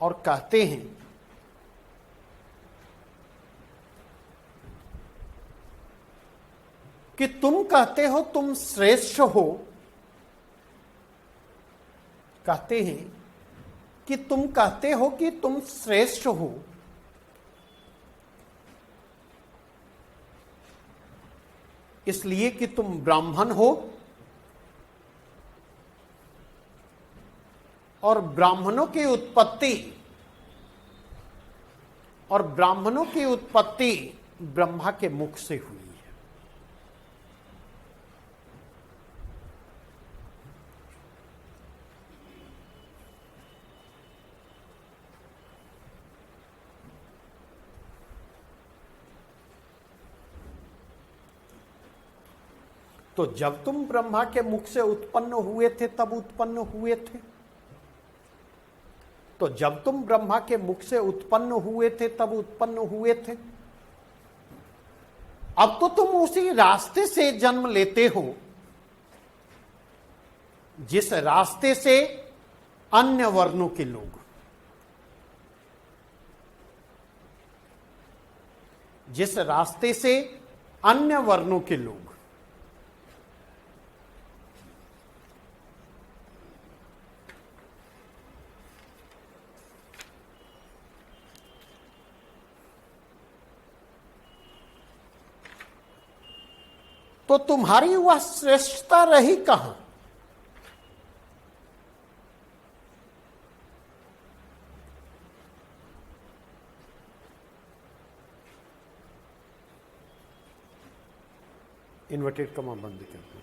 और कहते हैं कि तुम कहते हो तुम श्रेष्ठ हो, कहते हैं कि तुम कहते हो कि तुम श्रेष्ठ हो, इसलिए कि तुम ब्राह्मण हो और ब्राह्मणों की उत्पत्ति ब्रह्मा के मुख से हुई है। तो जब तुम ब्रह्मा के मुख से उत्पन्न हुए थे तब उत्पन्न हुए थे। तो जब तुम ब्रह्मा के मुख से उत्पन्न हुए थे तब उत्पन्न हुए थे। अब तो तुम उसी रास्ते से जन्म लेते हो जिस रास्ते से अन्य वर्णों के लोग, जिस रास्ते से अन्य वर्णों के लोग तो तुम्हारी वह श्रेष्ठता रही कहां? इन्वर्टेड कमा बंद कर दो,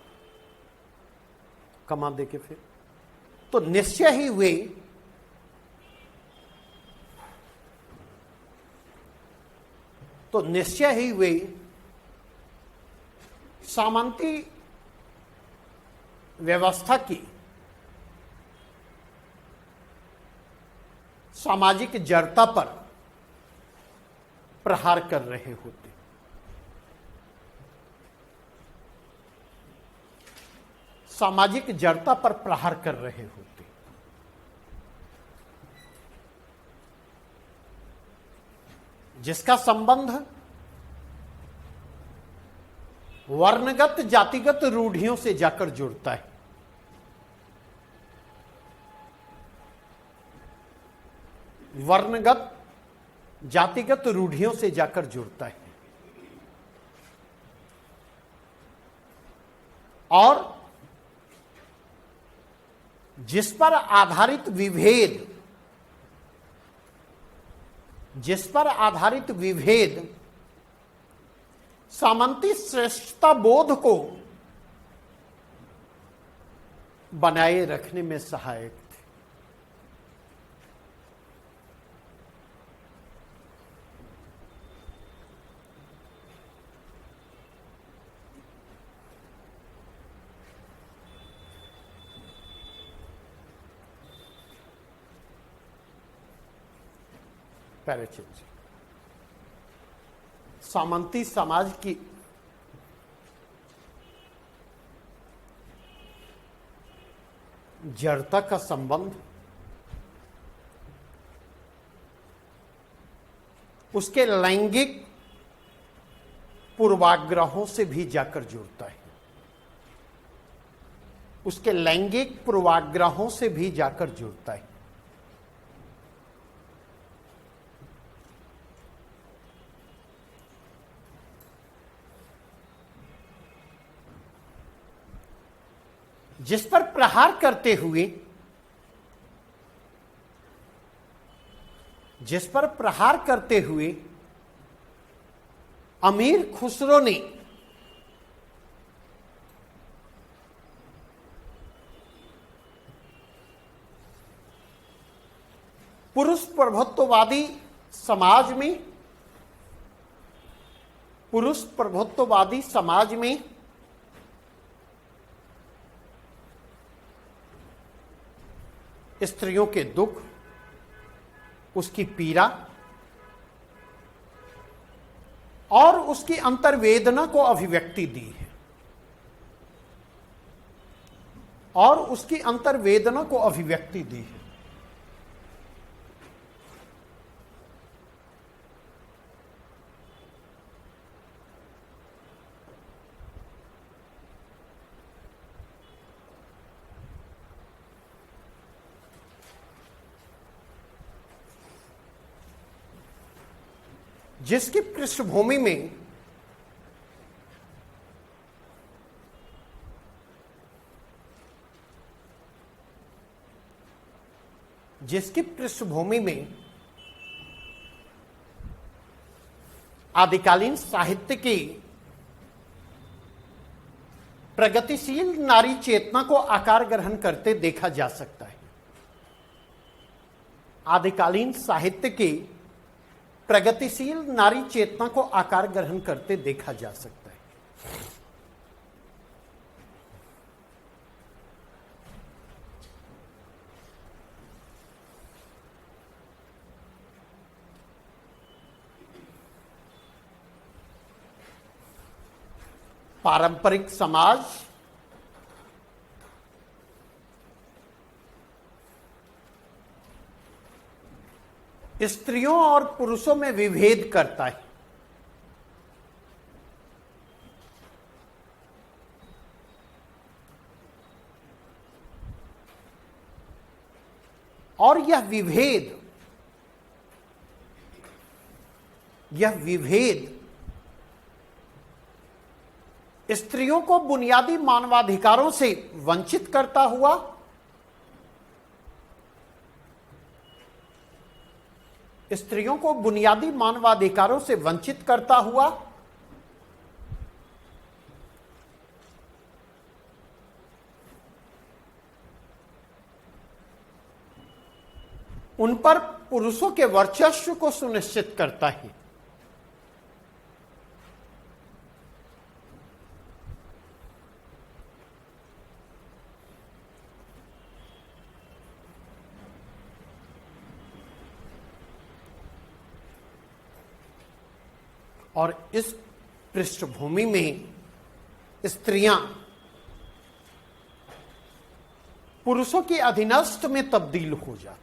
कमा दे के फिर तो निश्चय ही वे सामंती व्यवस्था की सामाजिक जड़ता पर प्रहार कर रहे होते। सामाजिक जड़ता पर प्रहार कर रहे होते। जिसका संबंध वर्णगत जातिगत रूढ़ियों से जाकर जुड़ता है। वर्णगत जातिगत रूढ़ियों से जाकर जुड़ता है और जिस पर आधारित विभेद सामंती श्रेष्ठता बोध को बनाए रखने में सहायक थे। पैराचेंज सामंती समाज की जड़ता का संबंध उसके लैंगिक पूर्वाग्रहों से भी जाकर जुड़ता है। उसके लैंगिक पूर्वाग्रहों से भी जाकर जुड़ता है। जिस पर प्रहार करते हुए अमीर खुसरो ने पुरुष प्रभुत्ववादी समाज में स्त्रियों के दुख, उसकी पीड़ा और उसकी अंतर्वेदना को अभिव्यक्ति दी है जिसकी पृष्ठभूमि में आदिकालीन साहित्य की प्रगतिशील नारी चेतना को आकार ग्रहण करते देखा जा सकता है। आदिकालीन साहित्य की प्रगतिशील नारी चेतना को आकार ग्रहण करते देखा जा सकता है। पारंपरिक समाज, स्त्रियों और पुरुषों में विभेद करता है। और यह विभेद स्त्रियों को बुनियादी मानवाधिकारों से वंचित करता हुआ उन पर पुरुषों के वर्चस्व को सुनिश्चित करता है। और इस पृष्ठभूमि में स्त्रियां पुरुषों के अधीनस्थ में तब्दील हो जाती।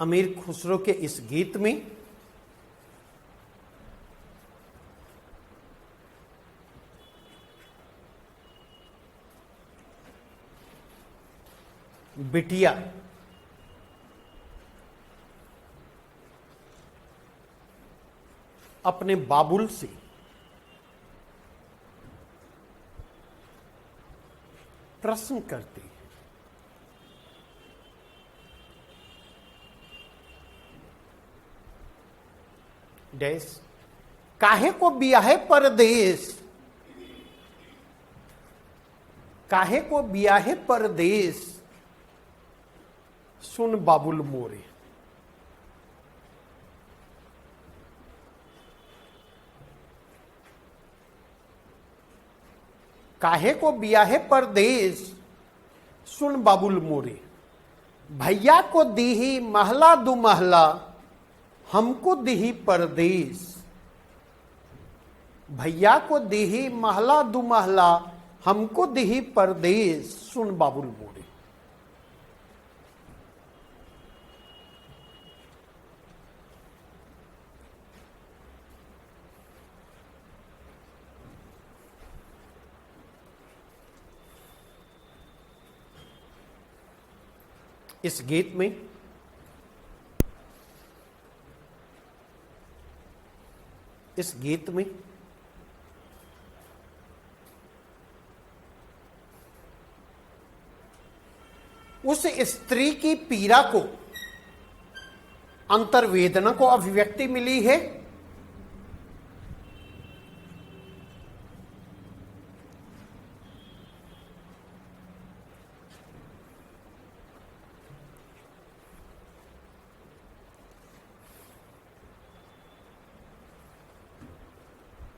अमीर खुसरो के इस गीत में बिटिया अपने बाबुल से प्रश्न करती है, डैश काहे को बियाहे परदेश, काहे को बियाहे परदेश, सुन बाबुल मोरे। काहे को बियाहे परदेश, सुन बाबुल मोरे। भैया को दीही महला दु महला, हमको दीही परदेश। भैया को दीही महला दु महला, हमको दीही परदेश, सुन बाबुल मोरे। इस गीत में उस स्त्री की पीड़ा को, अंतर्वेदना को अभिव्यक्ति मिली है।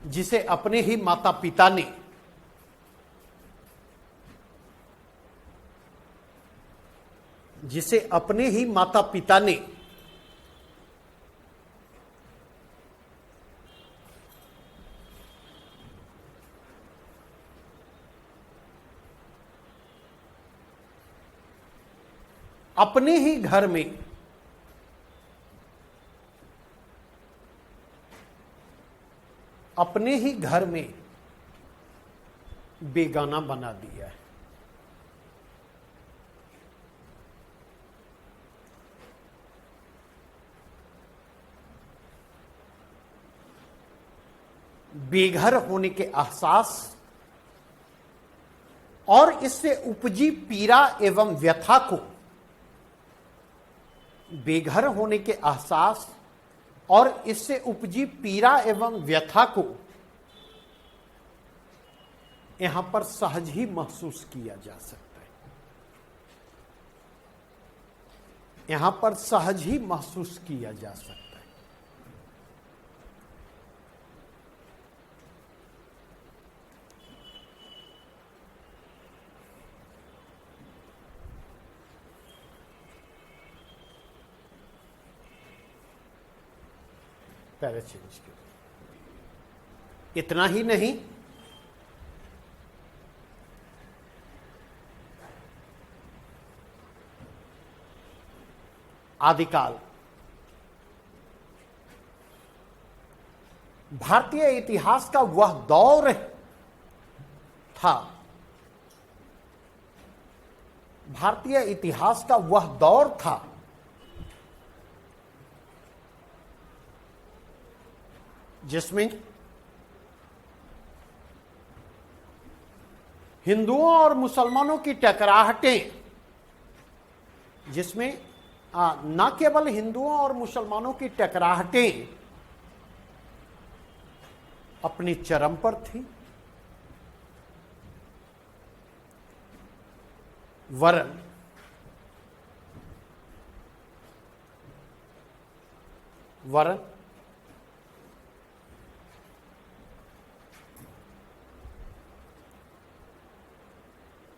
जिसे अपने ही माता पिता ने अपने ही घर में बेगाना बना दिया है। बेघर होने के एहसास और इससे उपजी पीड़ा एवं व्यथा को, बेघर होने के एहसास और इससे उपजी पीड़ा एवं व्यथा को यहां पर सहज ही महसूस किया जा सकता है, यहां पर सहज ही महसूस किया जा सकता है। पैरा चेंज करो। इतना ही नहीं, आदिकाल भारतीय इतिहास का वह दौर था, भारतीय इतिहास का वह दौर था जिसमें हिंदुओं और मुसलमानों की टकराहटें, जिसमें न केवल हिंदुओं और मुसलमानों की टकराहटें अपनी चरम पर थी, वरन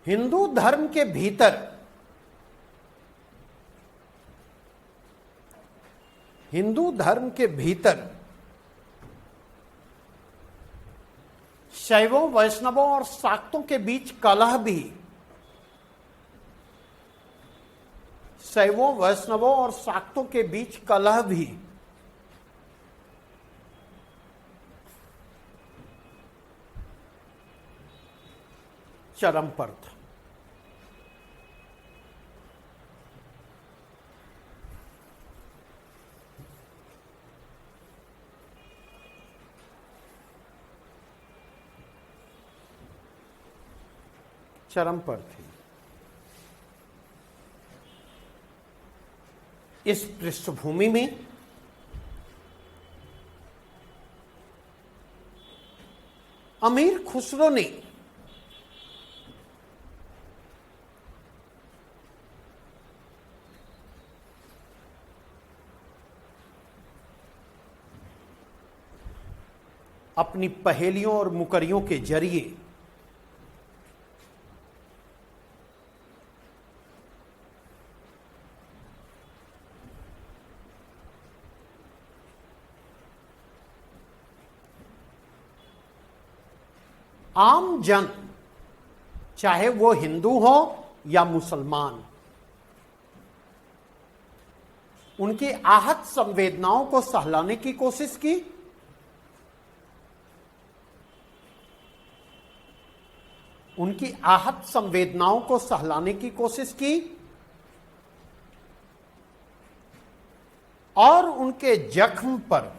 हिंदू धर्म के भीतर शैवों, वैष्णवों और शाक्तों के बीच कलह भी, शैवों, वैष्णवों और शाक्तों के बीच कलह भी चरम पर था। चरम पर थी। इस पृष्ठभूमि में अमीर खुसरो ने अपनी पहेलियों और मुकरियों के जरिए आम जन, चाहे वो हिंदू हो या मुसलमान, उनकी आहत संवेदनाओं को सहलाने की कोशिश की, उनकी आहत संवेदनाओं को सहलाने की कोशिश की और उनके जख्म पर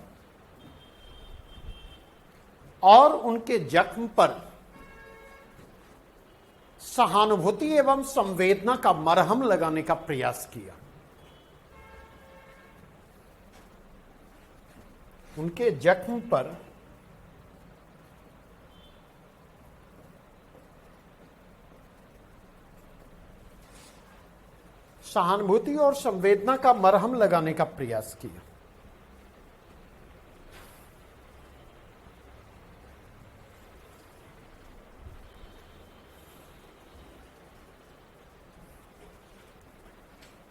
सहानुभूति एवं संवेदना का मरहम लगाने का प्रयास किया। उनके जख्म पर सहानुभूति और संवेदना का मरहम लगाने का प्रयास किया।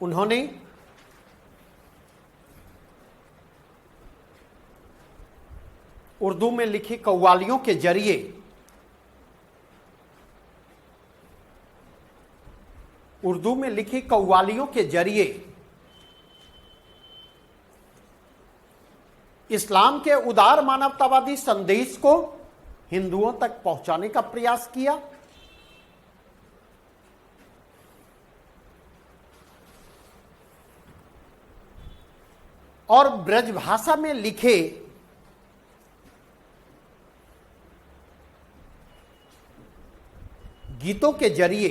उन्होंने उर्दू में लिखी कव्वालियों के जरिए इस्लाम के उदार मानवतावादी संदेश को हिंदुओं तक पहुंचाने का प्रयास किया और ब्रजभाषा में लिखे गीतों के जरिए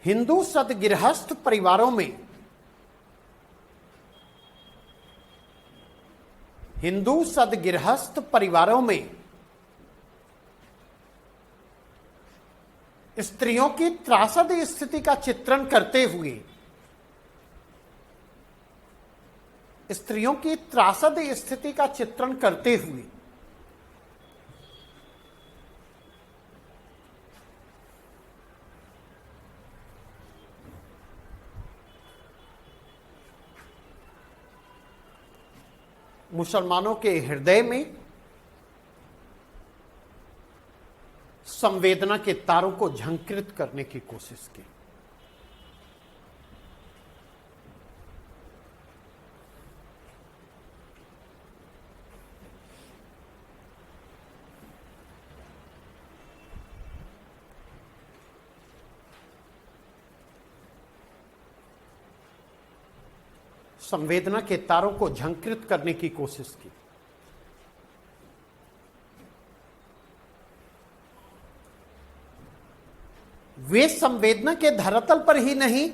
हिंदू सदगृहस्थ परिवारों में स्त्रियों की त्रासद स्थिति का चित्रण करते हुए मुसलमानों के हृदय में संवेदना के तारों को झंकृत करने की कोशिश की। संवेदना के तारों को झंकृत करने की कोशिश की। वे संवेदना के धरातल पर ही नहीं,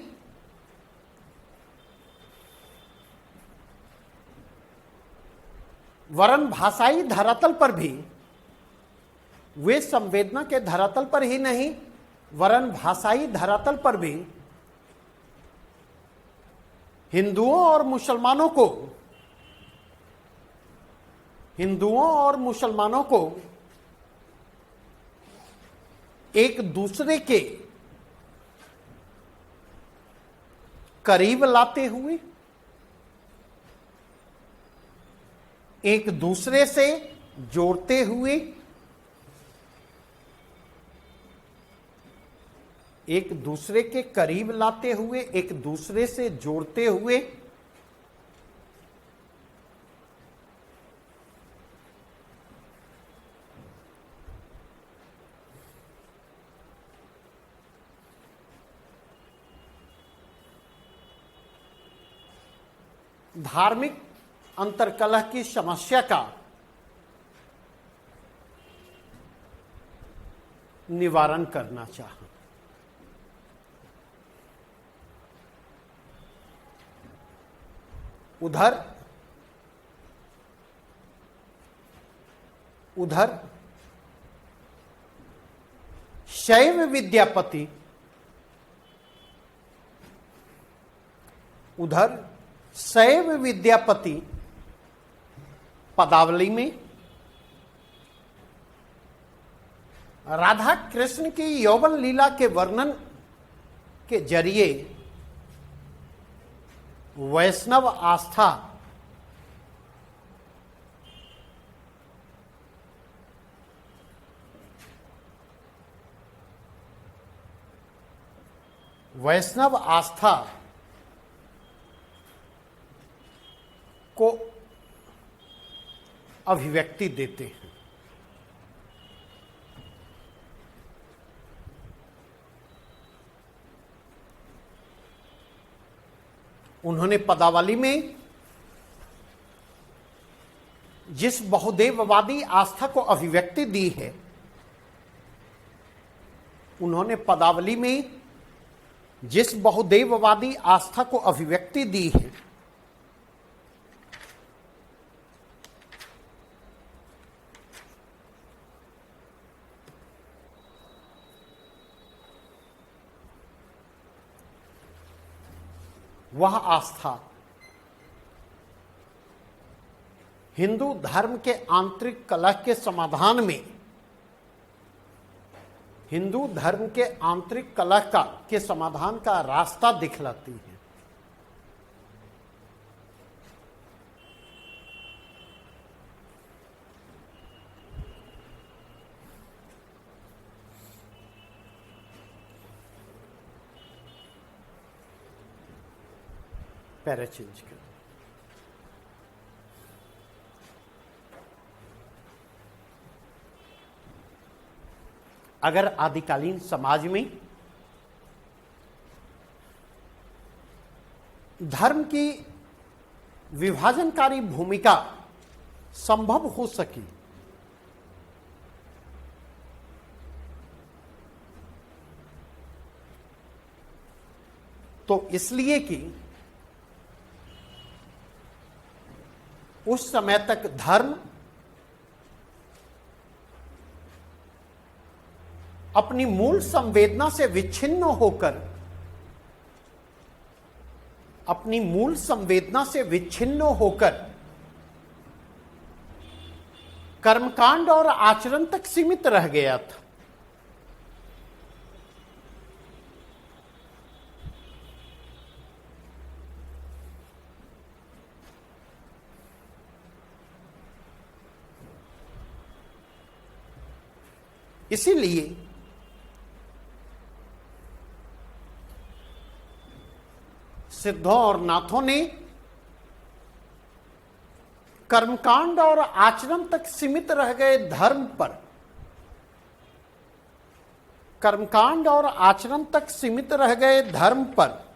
वरन भाषाई धरातल पर भी, वे संवेदना के धरातल पर ही नहीं वरन भाषाई धरातल पर भी हिंदुओं और मुसलमानों को एक दूसरे के करीब लाते हुए, एक दूसरे से जोड़ते हुए, एक दूसरे के करीब लाते हुए, एक दूसरे से जोड़ते हुए धार्मिक अंतर्कलह की समस्या का निवारण करना चाहा। उधर शैव विद्यापति पदावली में राधा कृष्ण की यौवन लीला के वर्णन के जरिए वैष्णव आस्था को अभिव्यक्ति देते हैं। उन्होंने पदावली में जिस बहुदेववादी आस्था को अभिव्यक्ति दी है, उन्होंने पदावली में जिस बहुदेववादी आस्था को अभिव्यक्ति दी है, वह आस्था हिंदू धर्म के आंतरिक कलह के समाधान में, हिंदू धर्म के आंतरिक कलह के समाधान का रास्ता दिखलाती है। पैरा चेंज कर। अगर आदिकालीन समाज में धर्म की विभाजनकारी भूमिका संभव हो सकी, तो इसलिए कि उस समय तक धर्म अपनी मूल संवेदना से विच्छिन्न होकर कर्मकांड और आचरण तक सीमित रह गया था। इसीलिए सिद्धों और नाथों ने कर्मकांड और आचरण तक सीमित रह गए धर्म पर, कर्मकांड और आचरण तक सीमित रह गए धर्म पर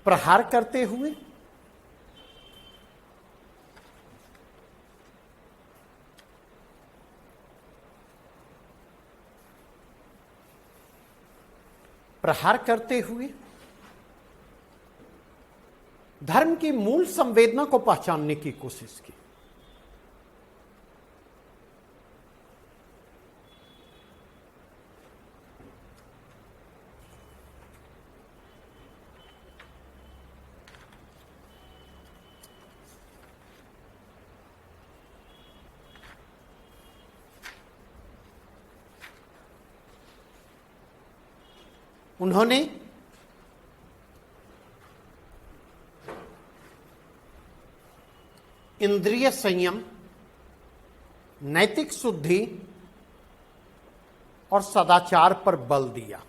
प्रहार करते हुए धर्म की मूल संवेदना को पहचानने की कोशिश की। उन्होंने इंद्रिय संयम, नैतिक शुद्धि और सदाचार पर बल दिया।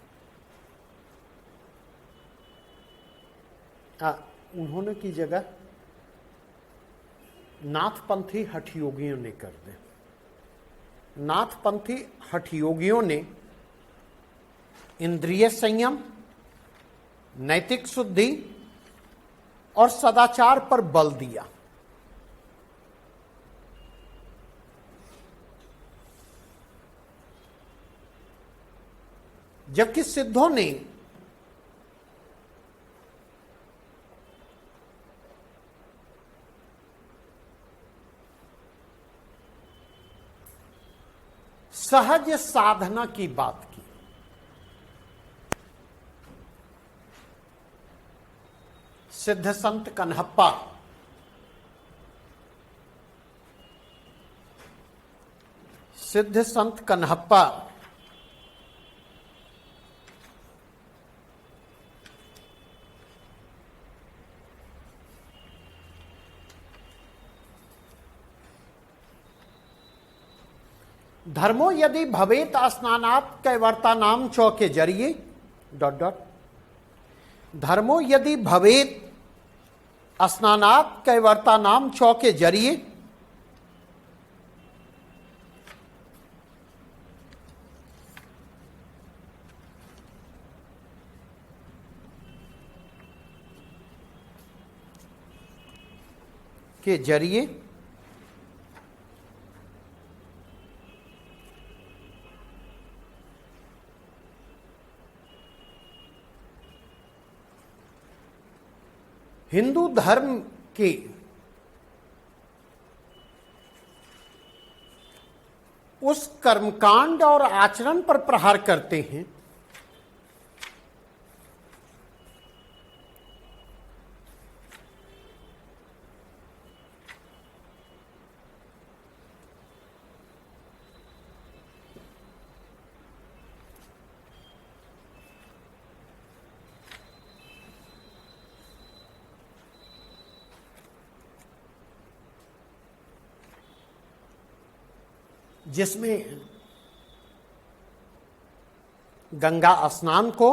उन्होंने की जगह नाथपंथी हठयोगियों ने कर दे। नाथपंथी हठयोगियों ने इंद्रिय संयम, नैतिक शुद्धि और सदाचार पर बल दिया। जबकि सिद्धों ने सहज साधना की बात की। सिद्ध संत कन्हप्पा धर्मो यदि भवेत स्नानात् कैवर्तानाम च के जरिए ... धर्मो यदि भवेत स्नानात् कैवर्तानाम च के जरिए हिंदू धर्म के उस कर्मकांड और आचरण पर प्रहार करते हैं जिसमें गंगा स्नान को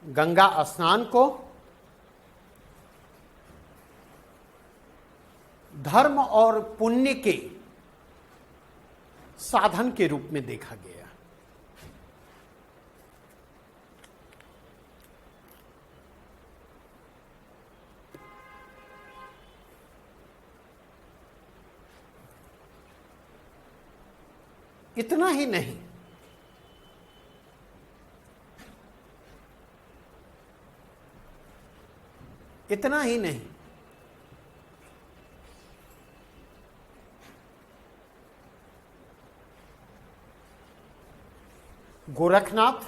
गंगा स्नान को धर्म और पुण्य के साधन के रूप में देखा गया। इतना ही नहीं, इतना ही नहीं, गोरखनाथ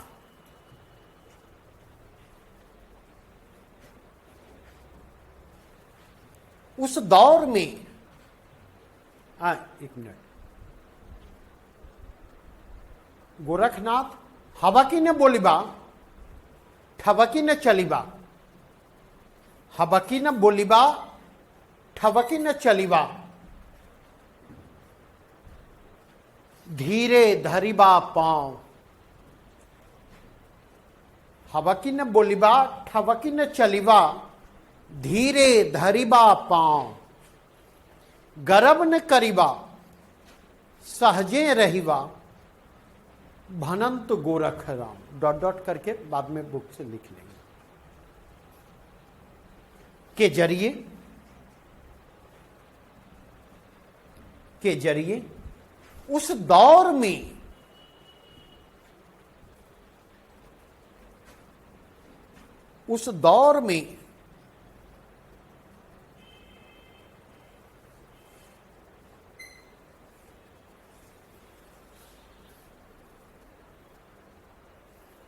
उस दौर में, एक मिनट, गोरखनाथ हबकी ने बोलीबा ठबकी ने चलीबा, हबकी न बोलीबा ठबकी न चलीबा, धीरे धरीबा पांव। हबकी न बोलीबा ठबकी न चलीबा, धीरे धरीबा पांव। गर्व न करीबा सहजे रहीबा, भनंत गोरख राम। डॉट डॉट करके बाद में बुक से लिख लेंगे। के जरिए उस दौर में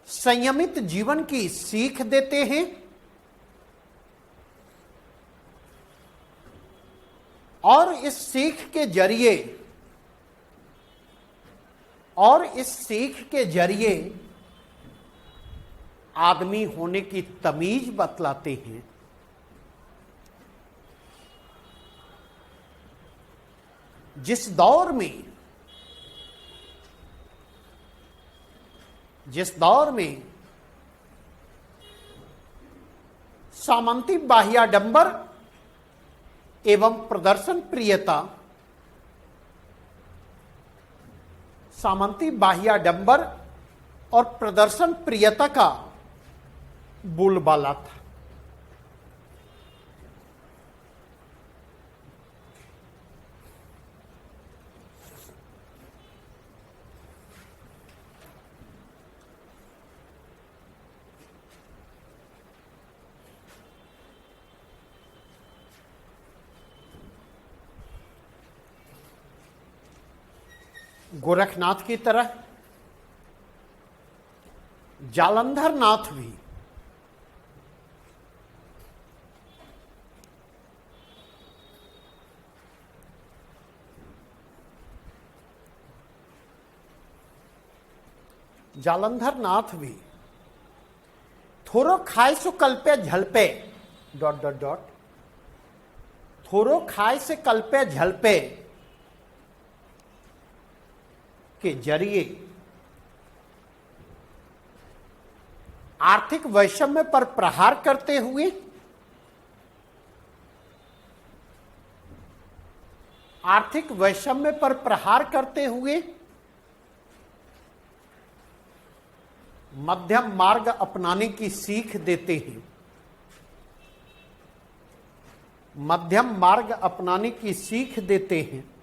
संयमित जीवन की सीख देते हैं और इस सीख के जरिए आदमी होने की तमीज बतलाते हैं। जिस दौर में सामंती बाह्याडंबर एवं प्रदर्शन प्रियता, सामंती बाह्याडंबर और प्रदर्शन प्रियता का बोलबाला था। गोरखनाथ की तरह जालंधर नाथ भी थोरो खाए सो कल्पे झलपे डॉट डॉट डॉट, थोरो खाए से कल्पे झलपे के जरिए आर्थिक वैषम्य पर प्रहार करते हुए मध्यम मार्ग अपनाने की सीख देते हैं। मध्यम मार्ग अपनाने की सीख देते हैं।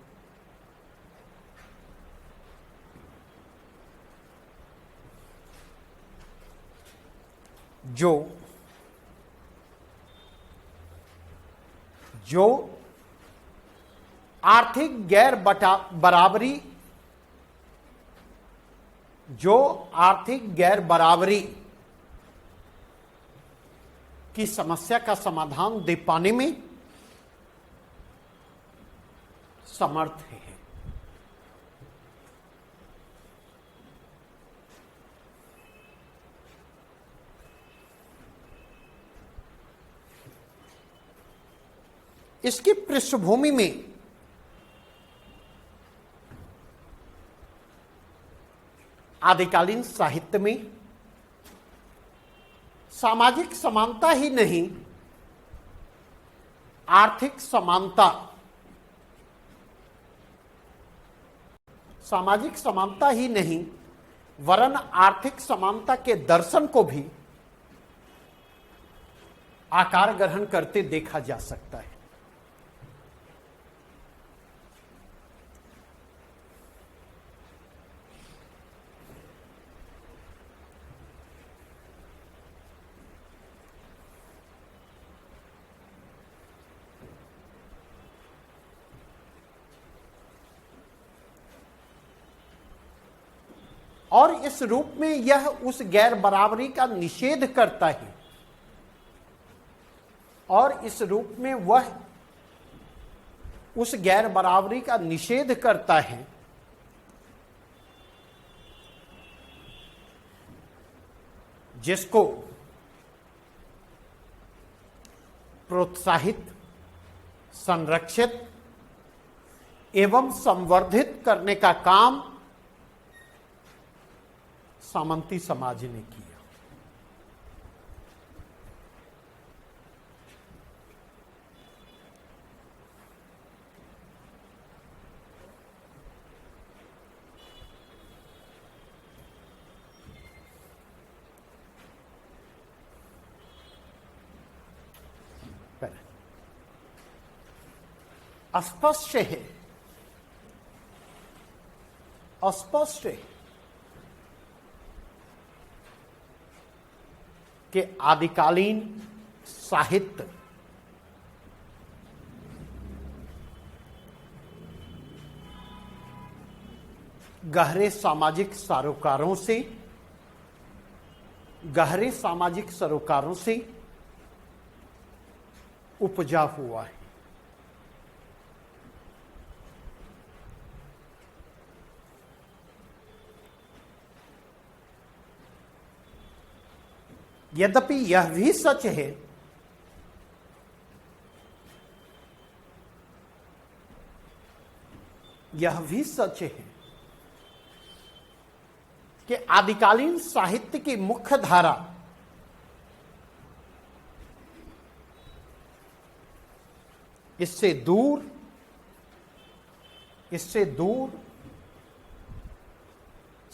जो आर्थिक गैर बराबरी की समस्या का समाधान दे पाने में समर्थ है। इसकी पृष्ठभूमि में आदिकालीन साहित्य में सामाजिक समानता ही नहीं, आर्थिक समानता, सामाजिक समानता ही नहीं वरन आर्थिक समानता के दर्शन को भी आकार ग्रहण करते देखा जा सकता है। और इस रूप में यह उस गैर बराबरी का निषेध करता है, और इस रूप में वह उस गैर बराबरी का निषेध करता है जिसको प्रोत्साहित, संरक्षित एवं संवर्धित करने का काम सामंती समाज ने किया। अस्पष्ट है, अस्पष्ट है कि आदिकालीन साहित्य गहरे सामाजिक सरोकारों से, गहरे सामाजिक सरोकारों से उपजा हुआ है। यद्यपि यह भी सच है यह भी सच है कि आदिकालीन साहित्य की मुख्य धारा इससे दूर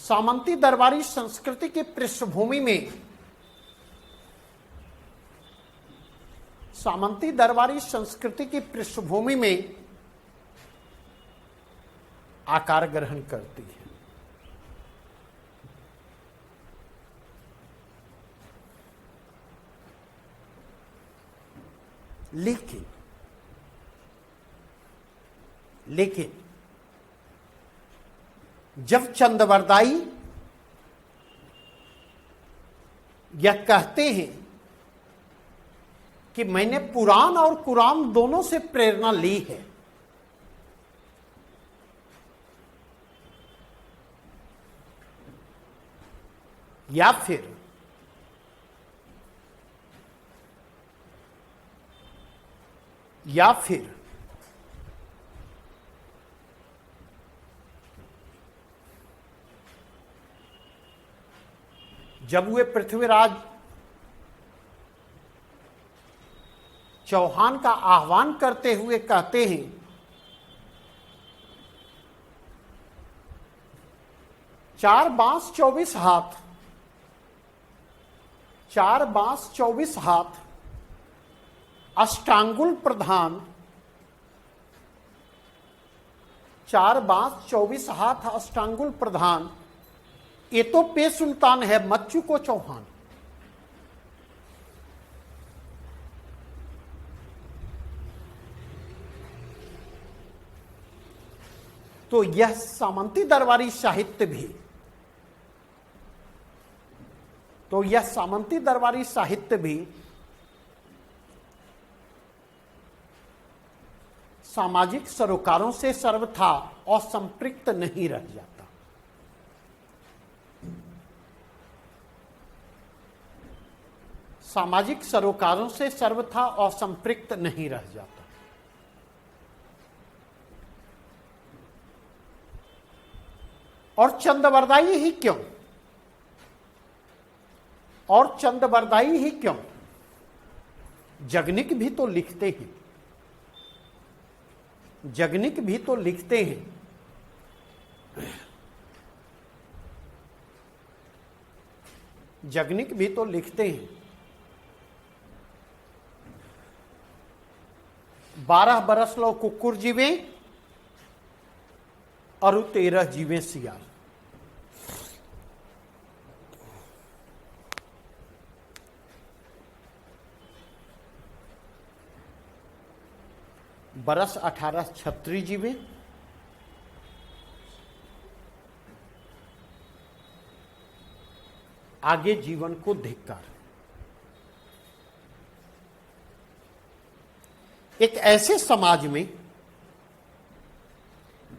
सामंती दरबारी संस्कृति की पृष्ठभूमि में, सामंती दरबारी संस्कृति की पृष्ठभूमि में आकार ग्रहण करती है। लेकिन जब चंदवरदाई यह कहते हैं कि मैंने पुराण और कुरान दोनों से प्रेरणा ली है, या फिर जब वे पृथ्वीराज चौहान का आह्वान करते हुए कहते हैं 4 बांस 24 हाथ, 4 बांस 24 हाथ अष्टांगुल प्रधान, 4 बांस 24 हाथ अष्टांगुल प्रधान, ये तो पे सुल्तान है, मच्चू को चौहान। तो यह सामंती दरबारी साहित्य भी, सामाजिक सरोकारों से सर्वथा असंपृक्त नहीं रह जाता। सामाजिक सरोकारों से सर्वथा असंपृक्त नहीं रह जाता। और चंदवरदाई ही क्यों, और चंद ही क्यों, जगनिक भी तो लिखते हैं, जगनिक भी तो लिखते हैं। जगनिक भी तो लिखते हैं 12 बरस लो कुकुर जीवे और 13 जीवे सियार। बरस 18 छत्री जीवे, आगे जीवन को धिक्कार। एक ऐसे समाज में,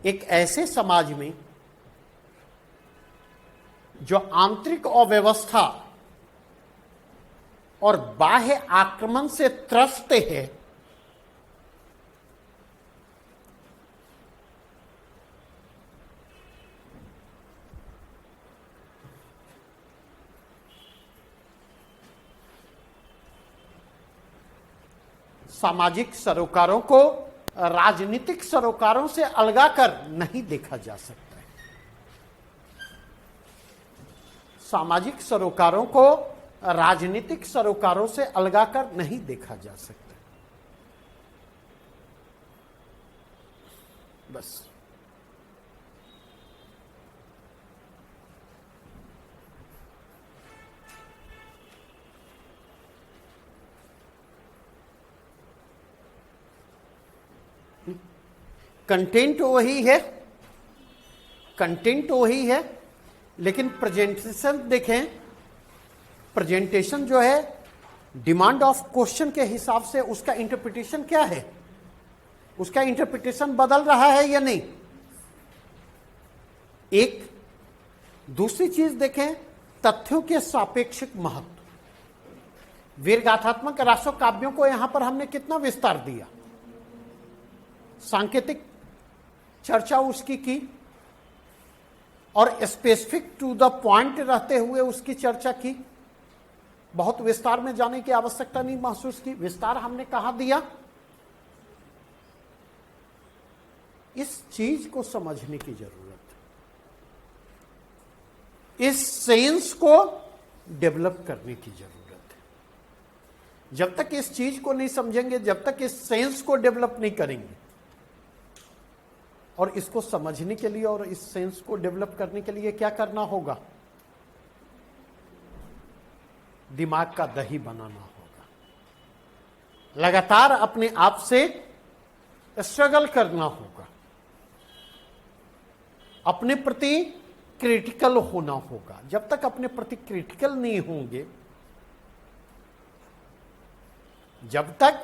एक ऐसे समाज में जो आंतरिक अव्यवस्था और बाह्य आक्रमण से त्रस्त है, सामाजिक सरोकारों को राजनीतिक सरोकारों से अलगाकर नहीं देखा जा सकता है। सामाजिक सरोकारों को राजनीतिक सरोकारों से अलगाकर नहीं देखा जा सकता। बस कंटेंट वही है, कंटेंट वही है, लेकिन प्रेजेंटेशन देखें, प्रेजेंटेशन जो है डिमांड ऑफ क्वेश्चन के हिसाब से उसका इंटरप्रिटेशन क्या है, उसका इंटरप्रिटेशन बदल रहा है या नहीं। एक दूसरी चीज देखें, तथ्यों के सापेक्षिक महत्व। वीरगाथात्मक रासो काव्यों को यहां पर हमने कितना विस्तार दिया, सांकेतिक चर्चा उसकी की और स्पेसिफिक टू द पॉइंट रहते हुए उसकी चर्चा की। बहुत विस्तार में जाने की आवश्यकता नहीं महसूस की। विस्तार हमने कहां दिया, इस चीज को समझने की जरूरत है, इस सेंस को डेवलप करने की जरूरत है। जब तक इस चीज को नहीं समझेंगे, जब तक इस सेंस को डेवलप नहीं करेंगे, और इसको समझने के लिए और इस सेंस को डेवलप करने के लिए क्या करना होगा, दिमाग का दही बनाना होगा, लगातार अपने आप से स्ट्रगल करना होगा, अपने प्रति क्रिटिकल होना होगा। जब तक अपने प्रति क्रिटिकल नहीं होंगे, जब तक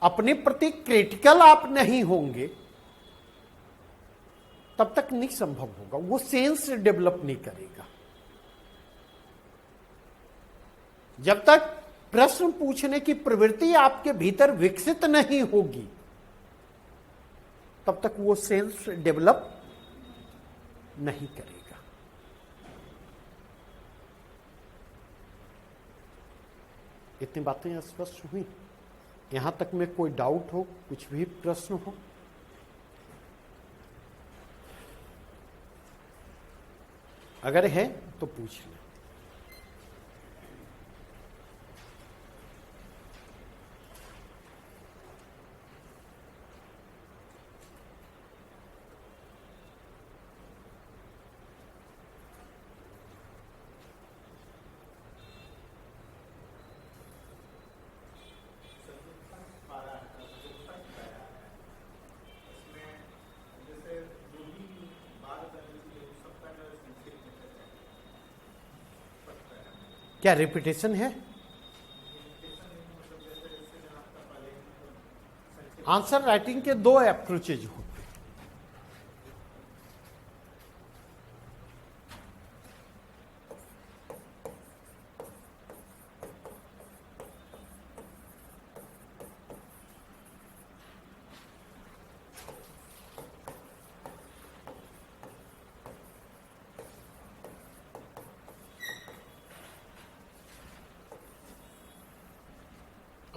अपने प्रति क्रिटिकल आप नहीं होंगे, तब तक नहीं संभव होगा, वो सेंस डेवलप नहीं करेगा। जब तक प्रश्न पूछने की प्रवृत्ति आपके भीतर विकसित नहीं होगी, तब तक वो सेंस डेवलप नहीं करेगा। इतनी बातें स्पष्ट हुई? यहां तक में कोई डाउट हो, कुछ भी प्रश्न हो? अगर है तो पूछ लें। क्या रिपीटेशन है? आंसर राइटिंग के दो अप्रोचेज होते हैं।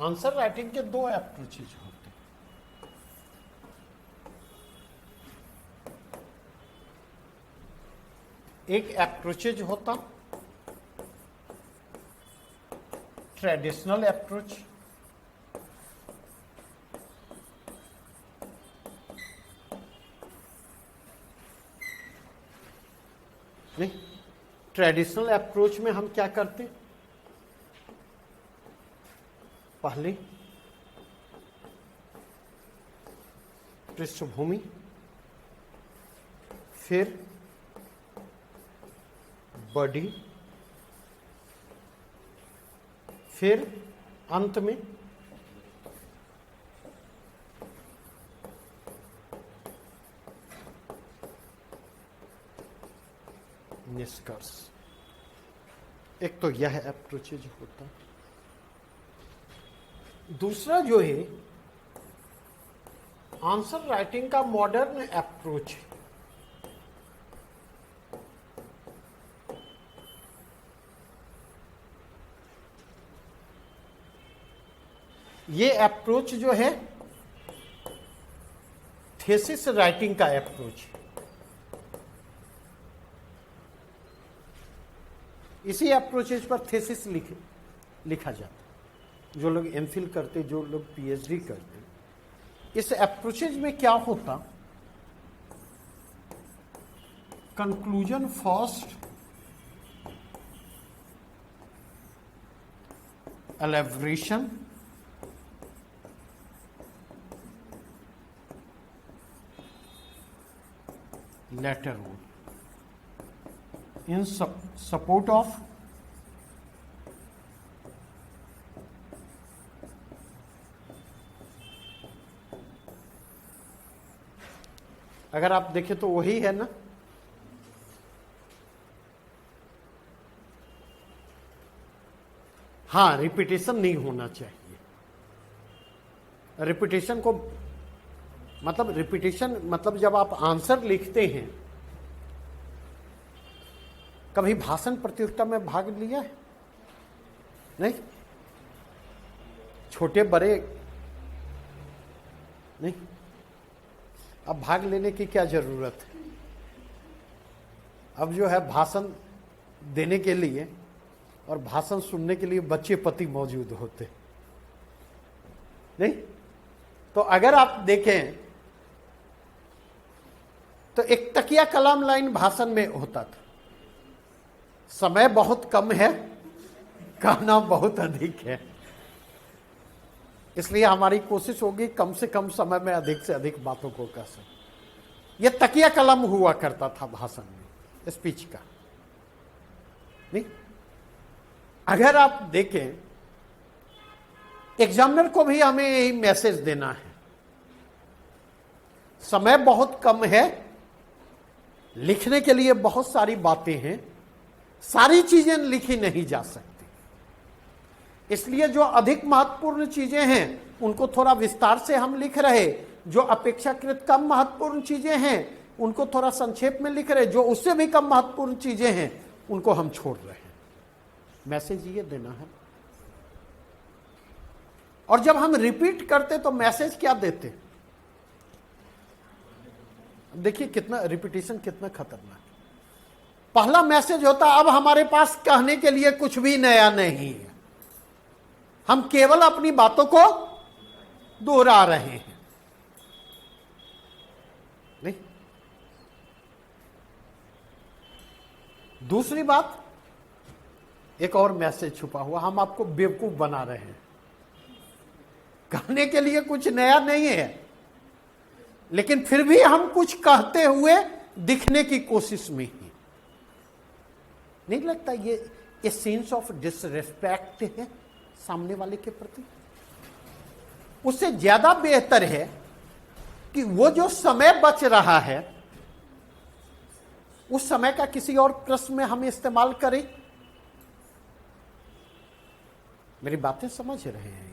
आंसर राइटिंग के दो अप्रोचेज होते हैं। एक अप्रोचेज होता ट्रेडिशनल अप्रोच, नहीं, ट्रेडिशनल अप्रोच में हम क्या करते, पहले पृष्ठभूमि, फिर बॉडी, फिर अंत में निष्कर्ष। एक तो यह अप्रोचेज होता, दूसरा जो है आंसर राइटिंग का मॉडर्न अप्रोच है। ये अप्रोच जो है थीसिस राइटिंग का अप्रोच है। इसी अप्रोचेज पर थीसिस लिखा जाता है। जो लोग एमफिल करते, जो लोग पीएचडी करते, इस अप्रोचेज में क्या होता, conclusion first, elaboration, later on in support of अगर आप देखें तो वही है ना, हाँ, रिपीटेशन नहीं होना चाहिए। रिपीटेशन को मतलब रिपीटेशन मतलब जब आप आंसर लिखते हैं, कभी भाषण प्रतियोगिता में भाग लिया है? नहीं, छोटे बड़े नहीं। अब भाग लेने की क्या जरूरत है? अब जो है भाषण देने के लिए और भाषण सुनने के लिए बच्चे पति मौजूद होते नहीं। तो अगर आप देखें तो एक तकिया कलाम लाइन भाषण में होता था, समय बहुत कम है, कहना बहुत अधिक है। इसलिए हमारी कोशिश होगी कम से कम समय में अधिक से अधिक बातों को कह सकें। यह तकिया कलम हुआ करता था भाषण में, स्पीच का। नहीं, अगर आप देखें एग्जामिनर को भी हमें यही मैसेज देना है, समय बहुत कम है, लिखने के लिए बहुत सारी बातें हैं, सारी चीजें लिखी नहीं जा सकती, इसलिए जो अधिक महत्वपूर्ण चीजें हैं उनको थोड़ा विस्तार से हम लिख रहे, जो अपेक्षाकृत कम महत्वपूर्ण चीजें हैं उनको थोड़ा संक्षेप में लिख रहे, जो उससे भी कम महत्वपूर्ण चीजें हैं उनको हम छोड़ रहे हैं। मैसेज ये देना है। और जब हम रिपीट करते तो मैसेज क्या देते, देखिए कितना रिपीटेशन कितना खतरनाक है। पहला मैसेज होता अब हमारे पास कहने के लिए कुछ भी नया नहीं है, हम केवल अपनी बातों को दोहरा रहे हैं। नहीं, दूसरी बात, एक और मैसेज छुपा हुआ, हम आपको बेवकूफ बना रहे हैं। कहने के लिए कुछ नया नहीं है, लेकिन फिर भी हम कुछ कहते हुए दिखने की कोशिश में ही। नहीं लगता ये सेंस ऑफ डिसरिस्पेक्ट है सामने वाले के प्रति? उससे ज्यादा बेहतर है कि वो जो समय बच रहा है उस समय का किसी और प्रश्न में हम इस्तेमाल करें। मेरी बातें समझ रहे हैं?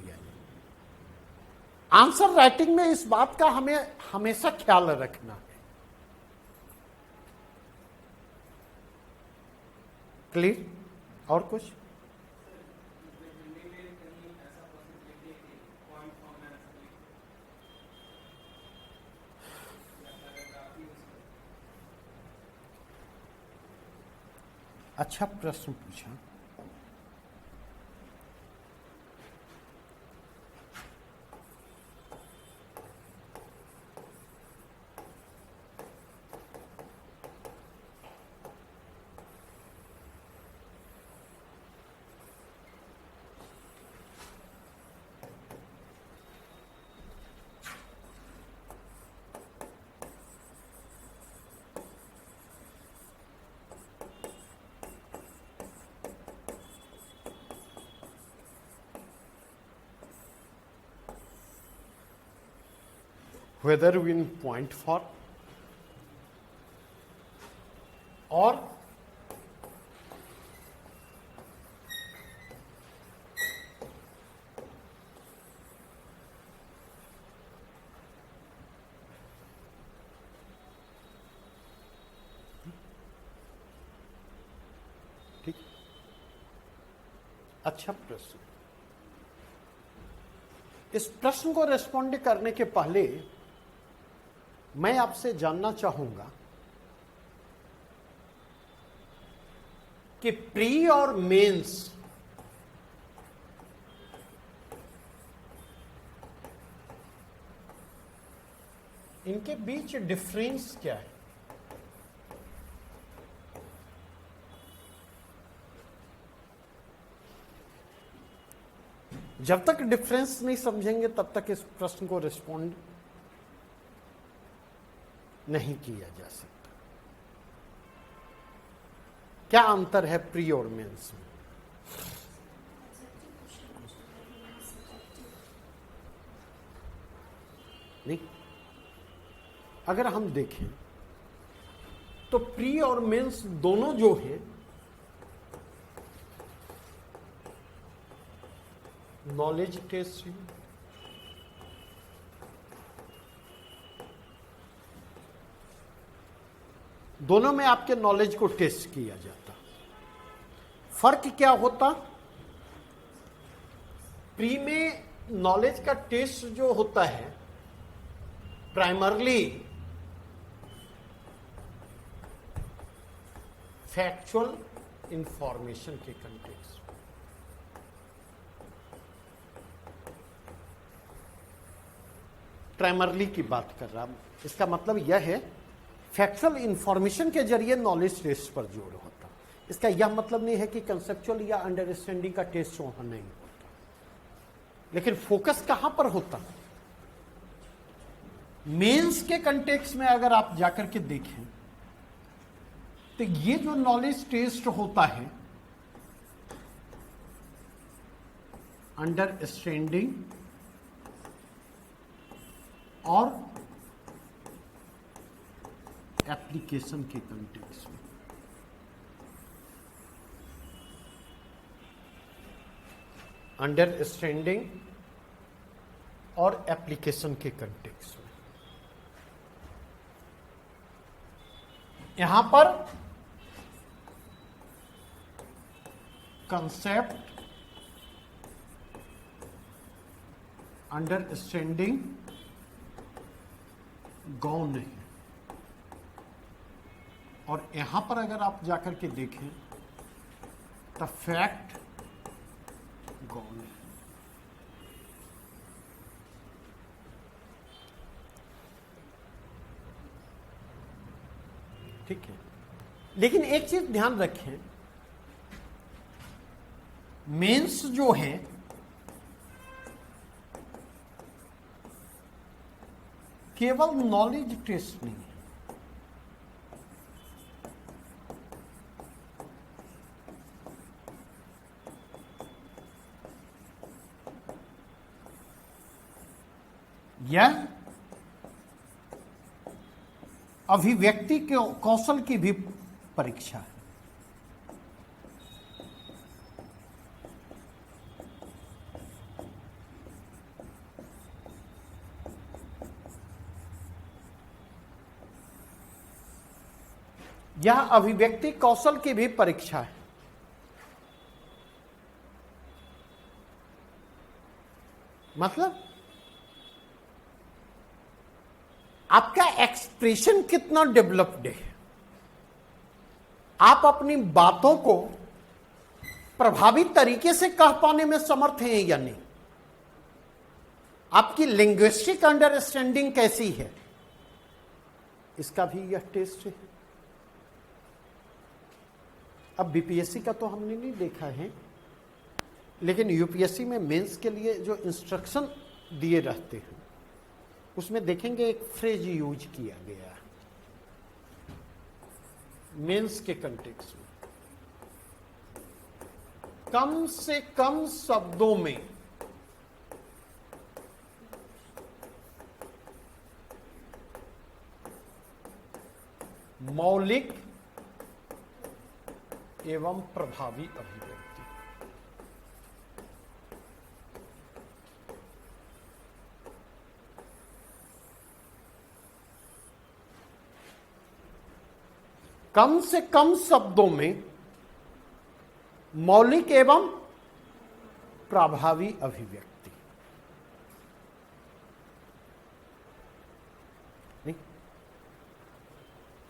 आंसर राइटिंग में इस बात का हमें हमेशा ख्याल रखना है। क्लियर? और कुछ? अच्छा प्रश्न पूछा। Whether we point for or ठीक। अच्छा प्रश्न। इस प्रश्न को रेस्पॉन्ड करने के पहले मैं आपसे जानना चाहूंगा कि प्री और मेंस इनके बीच डिफरेंस क्या है? जब तक डिफरेंस नहीं समझेंगे तब तक इस प्रश्न को रिस्पॉन्ड नहीं किया जा सकता। क्या अंतर है प्री और मेंस में? नहीं, अगर हम देखें तो प्री और मेंस दोनों जो हैं नॉलेज टेस्ट है। दोनों में आपके नॉलेज को टेस्ट किया जाता। फर्क क्या होता? प्री में नॉलेज का टेस्ट जो होता है प्राइमरली फैक्चुअल इंफॉर्मेशन के कंटेक्स्ट। प्राइमरली की बात कर रहा हूं, इसका मतलब यह है फैक्चुअल इंफॉर्मेशन के जरिए नॉलेज टेस्ट पर जोर होता। इसका यह मतलब नहीं है कि कंसेप्चुअल या अंडरस्टैंडिंग का टेस्ट वहां नहीं होता, लेकिन फोकस कहां पर होता? मेंस के कंटेक्स्ट में अगर आप जाकर के देखें तो ये जो नॉलेज टेस्ट होता है अंडरस्टैंडिंग और एप्लीकेशन के कंटेक्स्ट में। अंडरस्टैंडिंग और एप्लीकेशन के कंटेक्स्ट में यहां पर कंसेप्ट अंडरस्टैंडिंग गौण नहीं, और यहां पर अगर आप जाकर के देखें तो फैक्ट गौण है। ठीक है, लेकिन एक चीज ध्यान रखें, मेंस जो है केवल नॉलेज टेस्ट नहीं है, यह अभिव्यक्ति के कौशल की भी परीक्षा है। यह अभिव्यक्ति कौशल की भी परीक्षा है। मतलब आपका एक्सप्रेशन कितना डेवलप्ड है, आप अपनी बातों को प्रभावी तरीके से कह पाने में समर्थ हैं या नहीं? आपकी लिंग्विस्टिक अंडरस्टैंडिंग कैसी है, इसका भी यह टेस्ट है। अब बीपीएससी का तो हमने नहीं देखा है, लेकिन यूपीएससी में मेंस के लिए जो इंस्ट्रक्शन दिए रहते हैं उसमें देखेंगे एक फ्रेज यूज किया गया है मेंस के कंटेक्स्ट में, कम से कम शब्दों में मौलिक एवं प्रभावी अभिव्यक्ति। कम से कम शब्दों में मौलिक एवं प्रभावी अभिव्यक्ति। नहीं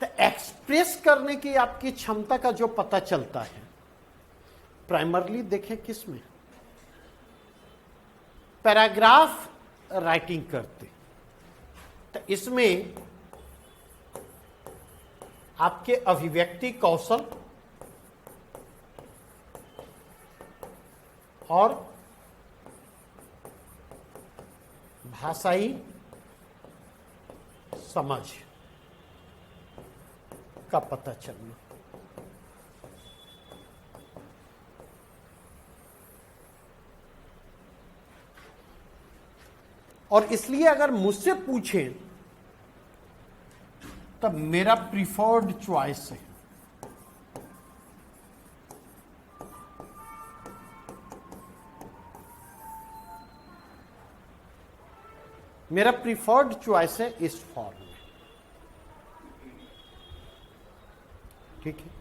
तो एक्सप्रेस करने की आपकी क्षमता का जो पता चलता है प्राइमरली देखें किस में, पैराग्राफ राइटिंग करते, तो इसमें आपके अभिव्यक्ति कौशल और भाषाई समझ का पता चलना। और इसलिए अगर मुझसे पूछें तब मेरा प्रिफर्ड चॉइस है मेरा प्रिफर्ड चॉइस है इस फॉर्म में। ठीक है,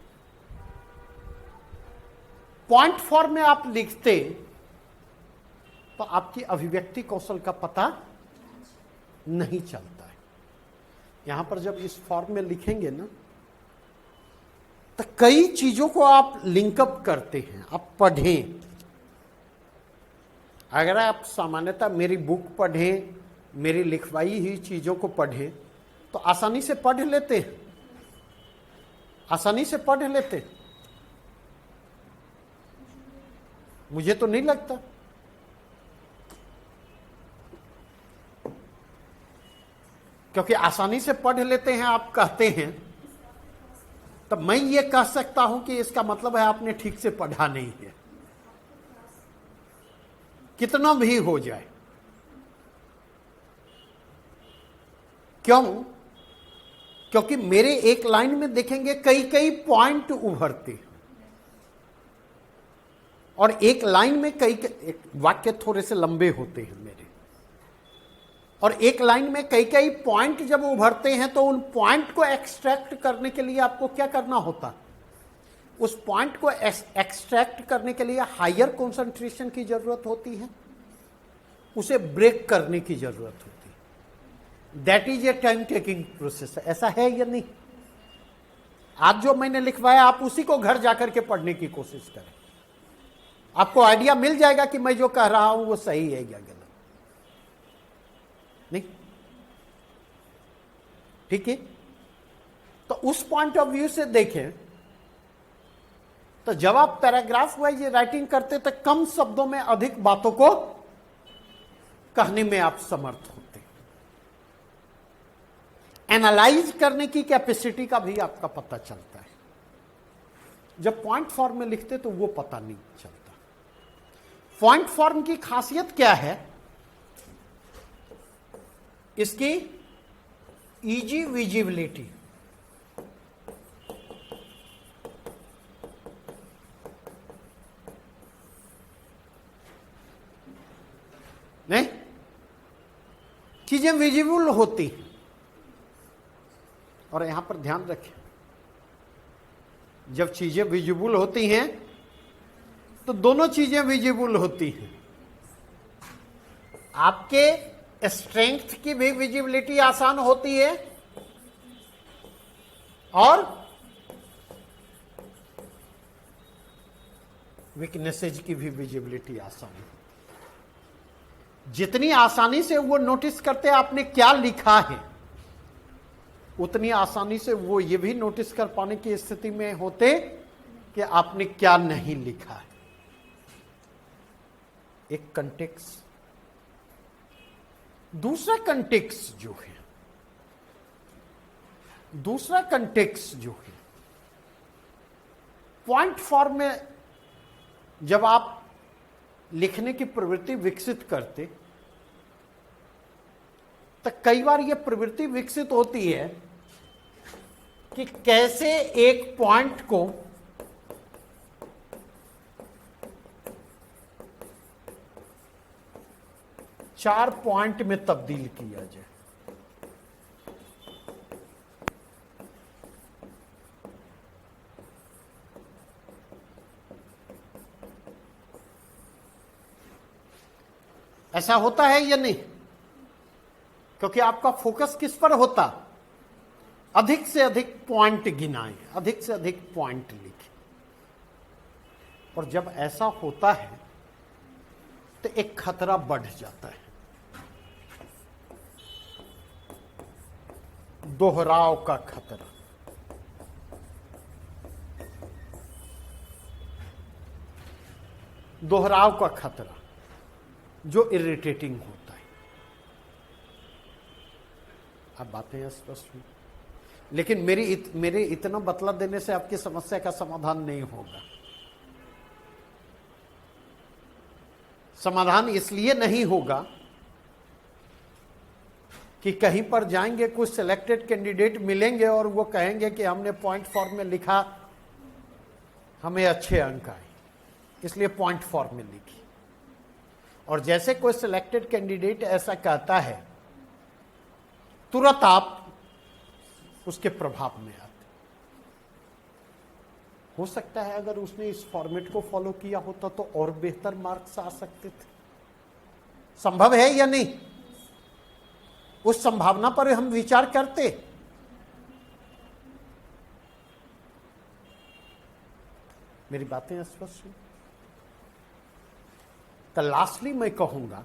पॉइंट फॉर्म में आप लिखते तो आपकी अभिव्यक्ति कौशल का पता नहीं चलता है। यहां पर जब इस फॉर्म में लिखेंगे ना तो कई चीजों को आप लिंकअप करते हैं, आप पढ़ें। अगर आप सामान्यतः मेरी बुक पढ़ें, मेरी लिखवाई हुई चीजों को पढ़ें तो आसानी से पढ़ लेते हैं, आसानी से पढ़ लेते हैं। मुझे तो नहीं लगता। क्योंकि आसानी से पढ़ लेते हैं आप कहते हैं, तब मैं ये कह सकता हूं कि इसका मतलब है आपने ठीक से पढ़ा नहीं है, कितना भी हो जाए। क्यों? क्योंकि मेरे एक लाइन में देखेंगे कई कई पॉइंट उभरते हैं, और एक लाइन में एक वाक्य थोड़े से लंबे होते हैं मेरे, और एक लाइन में कई कई पॉइंट जब उभरते हैं तो उन पॉइंट को एक्सट्रैक्ट करने के लिए आपको क्या करना होता? उस पॉइंट को एक्सट्रैक्ट करने के लिए हायर कंसंट्रेशन की जरूरत होती है, उसे ब्रेक करने की जरूरत होती है। That is a time taking process. ऐसा है या नहीं? आज जो मैंने लिखवाया आप उसी को घर जाकर के पढ़ने की कोशिश करें, आपको आइडिया मिल जाएगा कि मैं जो कह रहा हूं वो सही है या गलत। नहीं? ठीक है, तो उस पॉइंट ऑफ व्यू से देखें तो जब आप पैराग्राफ वाइज राइटिंग करते तो कम शब्दों में अधिक बातों को कहने में आप समर्थ होते। एनालाइज करने की कैपेसिटी का भी आपका पता चलता है। जब पॉइंट फॉर्म में लिखते तो वो पता नहीं चलता। पॉइंट फॉर्म की खासियत क्या है? इसकी इजी विजिबिलिटी। नहीं, चीजें विजिबल होती हैं। और यहां पर ध्यान रखें, जब चीजें विजिबल होती हैं तो दोनों चीजें विजिबल होती हैं। आपके स्ट्रेंथ की भी विजिबिलिटी आसान होती है और वीकनेसेज की भी विजिबिलिटी आसानी, जितनी आसानी से वो नोटिस करते आपने क्या लिखा है, उतनी आसानी से वो ये भी नोटिस कर पाने की स्थिति में होते कि आपने क्या नहीं लिखा है। एक कंटेक्स्ट, दूसरा कंटेक्स्ट जो है पॉइंट फॉर्म में जब आप लिखने की प्रवृत्ति विकसित करते, तो कई बार यह प्रवृत्ति विकसित होती है कि कैसे एक पॉइंट को चार पॉइंट में तब्दील किया जाए। ऐसा होता है या नहीं? क्योंकि आपका फोकस किस पर होता? अधिक से अधिक पॉइंट गिनाएं, अधिक से अधिक पॉइंट लिखें। और जब ऐसा होता है तो एक खतरा बढ़ जाता है, दोहराव का खतरा। दोहराव का खतरा जो इरिटेटिंग होता है। अब बातें स्पष्ट हुई, लेकिन मेरे इतना बतला देने से आपकी समस्या का समाधान नहीं होगा। समाधान इसलिए नहीं होगा कि कहीं पर जाएंगे, कुछ सिलेक्टेड कैंडिडेट मिलेंगे और वो कहेंगे कि हमने पॉइंट फॉर्म में लिखा, हमें अच्छे अंक आए, इसलिए पॉइंट फॉर्म में लिखी। और जैसे कोई सिलेक्टेड कैंडिडेट ऐसा कहता है, तुरंत आप उसके प्रभाव में आते। हो सकता है अगर उसने इस फॉर्मेट को फॉलो किया होता तो और बेहतर मार्क्स आ सकते थे। संभव है या नहीं? उस संभावना पर हम विचार करते। मेरी बातें स्पष्ट हुई? तो लास्टली मैं कहूंगा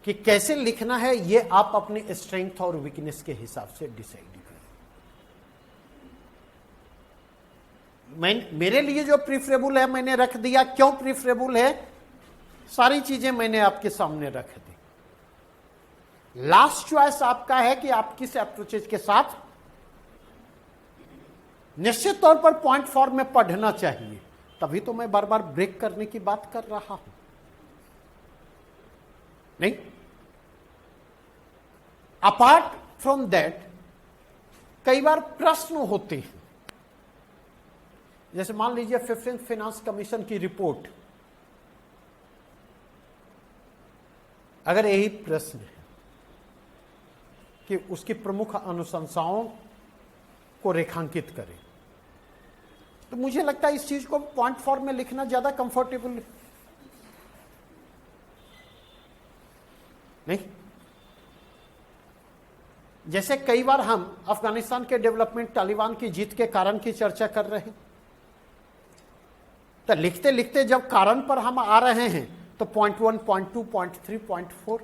कि कैसे लिखना है ये आप अपने स्ट्रेंथ और वीकनेस के हिसाब से डिसाइड करें। मेरे लिए जो प्रीफरेबल है मैंने रख दिया। क्यों प्रीफरेबल है? सारी चीजें मैंने आपके सामने रख दी। लास्ट चॉइस आपका है कि आप किस अप्रोचेज के साथ निश्चित तौर पर पॉइंट फॉर्म में पढ़ना चाहिए। तभी तो मैं बार बार ब्रेक करने की बात कर रहा हूं। नहीं, अपार्ट फ्रॉम दैट कई बार प्रश्न होते हैं। जैसे मान लीजिए 15th फाइनेंस कमीशन की रिपोर्ट, अगर यही प्रश्न है कि उसकी प्रमुख अनुशंसाओं को रेखांकित करें, तो मुझे लगता है इस चीज को पॉइंट फॉर्म में लिखना ज्यादा कंफर्टेबल नहीं। जैसे कई बार हम अफगानिस्तान के डेवलपमेंट, तालिबान की जीत के कारण की चर्चा कर रहे हैं, तो लिखते लिखते जब कारण पर हम आ रहे हैं तो पॉइंट 1, पॉइंट 2, पॉइंट 3, पॉइंट 4,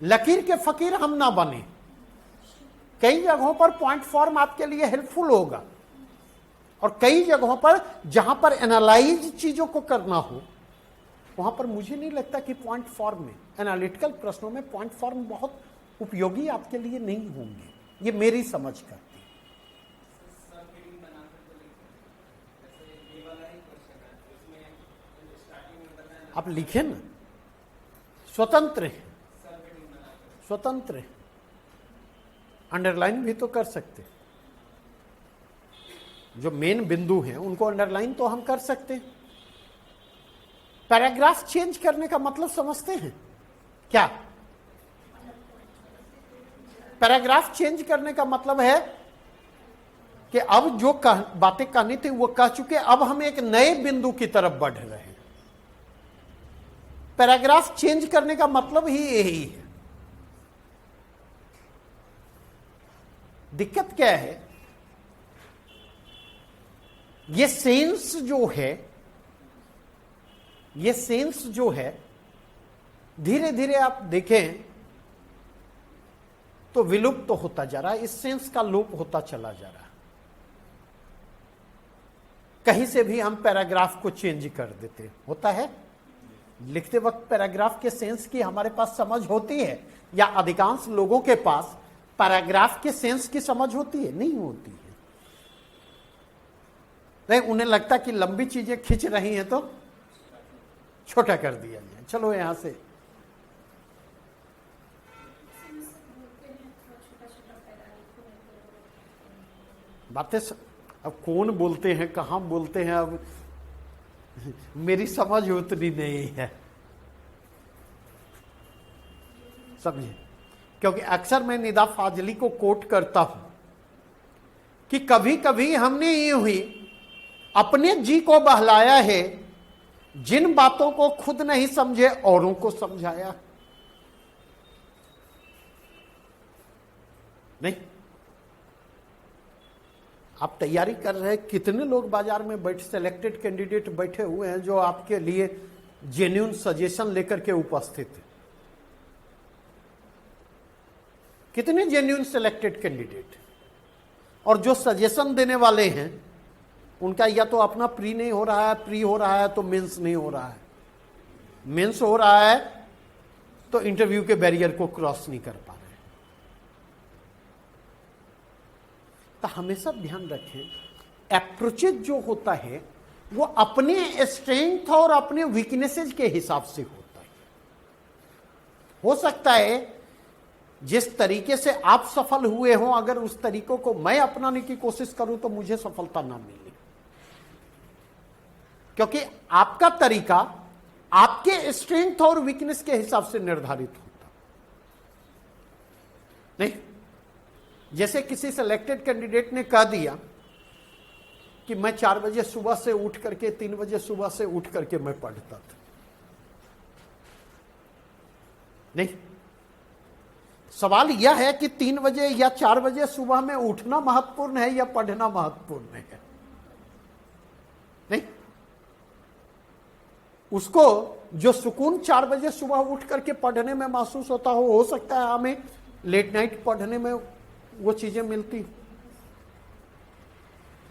लकीर के फकीर हम ना बने। कई जगहों पर पॉइंट फॉर्म आपके लिए हेल्पफुल होगा और कई जगहों पर जहां पर एनालाइज चीजों को करना हो, वहां पर मुझे नहीं लगता कि पॉइंट फॉर्म में, एनालिटिकल प्रश्नों में पॉइंट फॉर्म बहुत उपयोगी आपके लिए नहीं होंगे। ये मेरी समझ करती है। आप लिखे ना, स्वतंत्र है, स्वतंत्र है। अंडरलाइन भी तो कर सकते, जो मेन बिंदु हैं उनको अंडरलाइन तो हम कर सकते हैं। पैराग्राफ चेंज करने का मतलब समझते हैं क्या? पैराग्राफ चेंज करने का मतलब है कि अब जो बातें कहनी थी वो कह चुके, अब हम एक नए बिंदु की तरफ बढ़ रहे हैं। पैराग्राफ चेंज करने का मतलब ही यही है। दिक्कत क्या है ये सेंस जो है धीरे धीरे आप देखें तो विलुप्त तो होता जा रहा है। इस सेंस का लोप होता चला जा रहा है। कहीं से भी हम पैराग्राफ को चेंज कर देते, होता है। लिखते वक्त पैराग्राफ के सेंस की हमारे पास समझ होती है, या अधिकांश लोगों के पास पैराग्राफ के सेंस की समझ होती है? नहीं होती है। नहीं, उन्हें लगता कि लंबी चीजें खींच रही हैं तो छोटा कर दिया जाए, चलो यहां से। बातें अब कौन बोलते हैं, कहां बोलते हैं, अब मेरी समझ उतनी नहीं है, समझे। क्योंकि अक्सर मैं निदा फाजली को कोट करता हूं कि कभी कभी हमने यूं ही अपने जी को बहलाया है, जिन बातों को खुद नहीं समझे औरों को समझाया। नहीं, आप तैयारी कर रहे हैं, कितने लोग बाजार में बैठे, सिलेक्टेड कैंडिडेट बैठे हुए हैं जो आपके लिए जेन्युइन सजेशन लेकर के उपस्थित है। कितने जेन्युइन सिलेक्टेड कैंडिडेट, और जो सजेशन देने वाले हैं उनका या तो अपना प्री नहीं हो रहा है, प्री हो रहा है तो मेंस नहीं हो रहा है, मेंस हो रहा है तो इंटरव्यू के बैरियर को क्रॉस नहीं कर पा रहे। तो हमेशा ध्यान रखें, अप्रोचेज जो होता है वो अपने स्ट्रेंथ और अपने वीकनेसेस के हिसाब से होता है। हो सकता है जिस तरीके से आप सफल हुए हो, अगर उस तरीकों को मैं अपनाने की कोशिश करूं तो मुझे सफलता ना मिले, क्योंकि आपका तरीका आपके स्ट्रेंथ और वीकनेस के हिसाब से निर्धारित होता नहीं। जैसे किसी सिलेक्टेड कैंडिडेट ने कह दिया कि मैं 4 बजे सुबह से उठ करके 3 बजे सुबह से उठ करके मैं पढ़ता था। नहीं, सवाल यह है कि 3 बजे या 4 बजे सुबह में उठना महत्वपूर्ण है या पढ़ना महत्वपूर्ण है? नहीं, उसको जो सुकून 4 बजे सुबह उठ करके पढ़ने में महसूस होता हो सकता है हमें लेट नाइट पढ़ने में वो चीजें मिलती।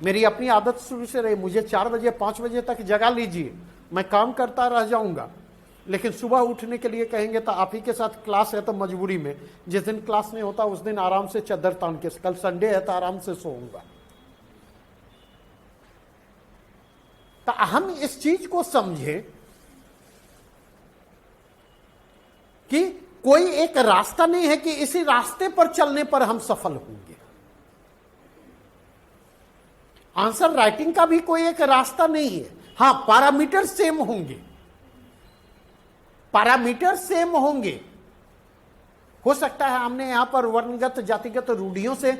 मेरी अपनी आदत शुरू से रही, मुझे 4 बजे 5 बजे तक जगा लीजिए, मैं काम करता रह जाऊंगा, लेकिन सुबह उठने के लिए कहेंगे तो आप ही के साथ क्लास है तो मजबूरी में, जिस दिन क्लास नहीं होता उस दिन आराम से चद्दर तान के, कल संडे है तो आराम से सोऊंगा। तो हम इस चीज को समझे कि कोई एक रास्ता नहीं है कि इसी रास्ते पर चलने पर हम सफल होंगे। आंसर राइटिंग का भी कोई एक रास्ता नहीं है। हां, पैरामीटर सेम होंगे, पैरामीटर सेम होंगे। हो सकता है हमने यहां पर वर्णगत जातिगत रूढ़ियों से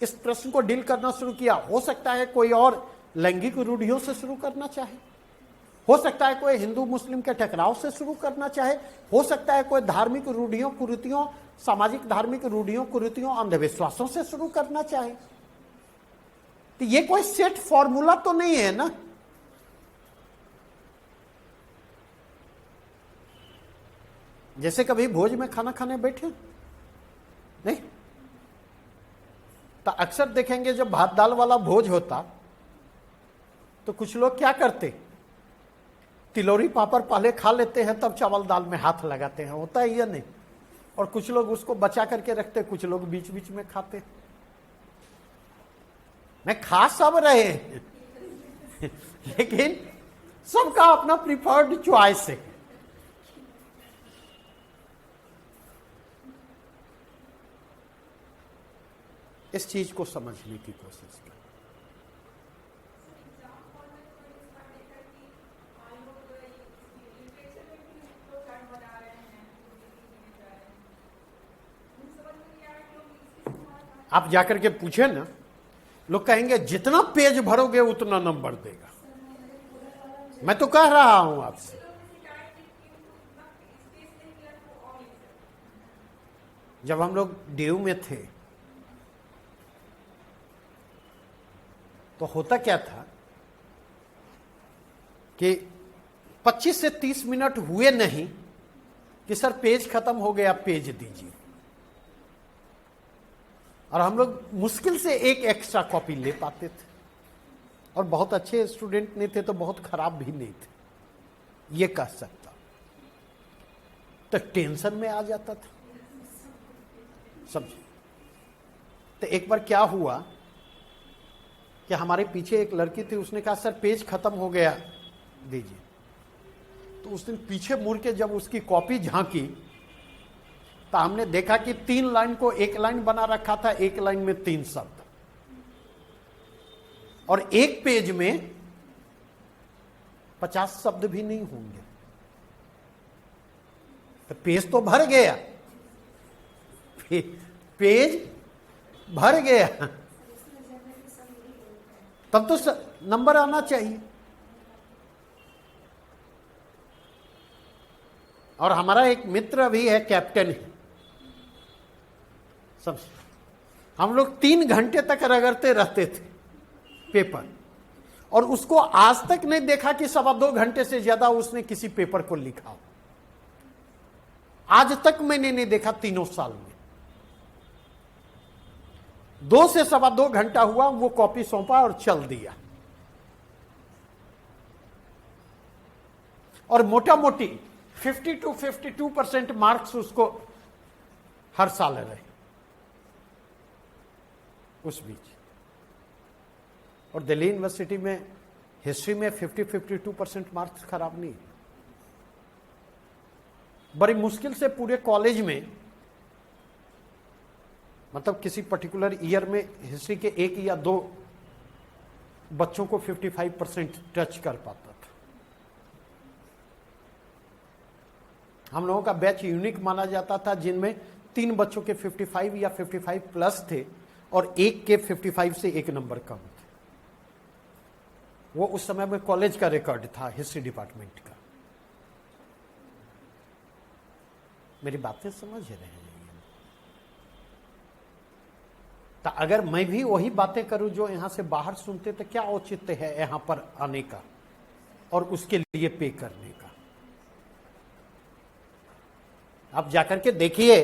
इस प्रश्न को डील करना शुरू किया, हो सकता है कोई और लैंगिक रूढ़ियों से शुरू करना चाहे, हो सकता है कोई हिंदू मुस्लिम के टकराव से शुरू करना चाहे, हो सकता है कोई धार्मिक रूढ़ियों कुरीतियों, सामाजिक धार्मिक रूढ़ियों कुरीतियों अंधविश्वासों से शुरू करना चाहे। तो ये कोई सेट फॉर्मूला तो नहीं है ना। जैसे कभी भोज में खाना खाने बैठे नहीं, तो अक्सर देखेंगे जब भात दाल वाला भोज होता तो कुछ लोग क्या करते, तिलौरी पापड़ पहले खा लेते हैं तब चावल दाल में हाथ लगाते हैं, होता है या नहीं? और कुछ लोग उसको बचा करके रखते, कुछ लोग बीच बीच में खाते। मैं खा सब रहे हैं लेकिन सबका अपना प्रिफर्ड चॉइस है। इस चीज को समझने की कोशिश करें। आप जाकर के पूछे ना, लोग कहेंगे जितना पेज भरोगे उतना नंबर देगा। मैं तो कह रहा हूं आपसे, जब हम लोग डीयू में थे तो होता क्या था कि 25 से 30 मिनट हुए नहीं कि सर पेज खत्म हो गया, पेज दीजिए। और हम लोग मुश्किल से एक एक्स्ट्रा कॉपी ले पाते थे, और बहुत अच्छे स्टूडेंट नहीं थे तो बहुत खराब भी नहीं थे, ये कह सकता। तो टेंशन में आ जाता था, समझिए। तो एक बार क्या हुआ कि हमारे पीछे एक लड़की थी, उसने कहा सर पेज खत्म हो गया, दीजिए। तो उस दिन पीछे मुड़ के जब उसकी कॉपी झांकी तो हमने देखा कि 3 लाइन को 1 लाइन बना रखा था, 1 लाइन में 3 शब्द, और एक पेज में 50 शब्द भी नहीं होंगे। तो पेज तो भर गया, पेज भर गया, तब तो नंबर आना चाहिए। और हमारा एक मित्र भी है, कैप्टन है, सब हम लोग 3 घंटे तक रगड़ते रहते थे पेपर, और उसको आज तक नहीं देखा कि 2.25 घंटे से ज्यादा उसने किसी पेपर को लिखा हो। आज तक मैंने नहीं देखा 3 साल में। 2 से 2.25 घंटा हुआ, वो कॉपी सौंपा और चल दिया। और मोटा मोटी 50 to 52% मार्क्स उसको हर साल रहे उस बीच। और दिल्ली यूनिवर्सिटी में हिस्ट्री में 52% मार्क्स खराब नहीं है। बड़ी मुश्किल से पूरे कॉलेज में, मतलब किसी पर्टिकुलर ईयर में हिस्ट्री के 1 या 2 बच्चों को 55% टच कर पाता था। हम लोगों का बैच यूनिक माना जाता था, जिनमें 3 बच्चों के 55 या 55 प्लस थे और एक के 55 से 1 नंबर कम थे। वो उस समय में कॉलेज का रिकॉर्ड था, हिस्ट्री डिपार्टमेंट का। मेरी बातें समझ रहे हैं? तो अगर मैं भी वही बातें करूं जो यहां से बाहर सुनते, तो क्या औचित्य है यहां पर आने का और उसके लिए पे करने का? आप जाकर के देखिए,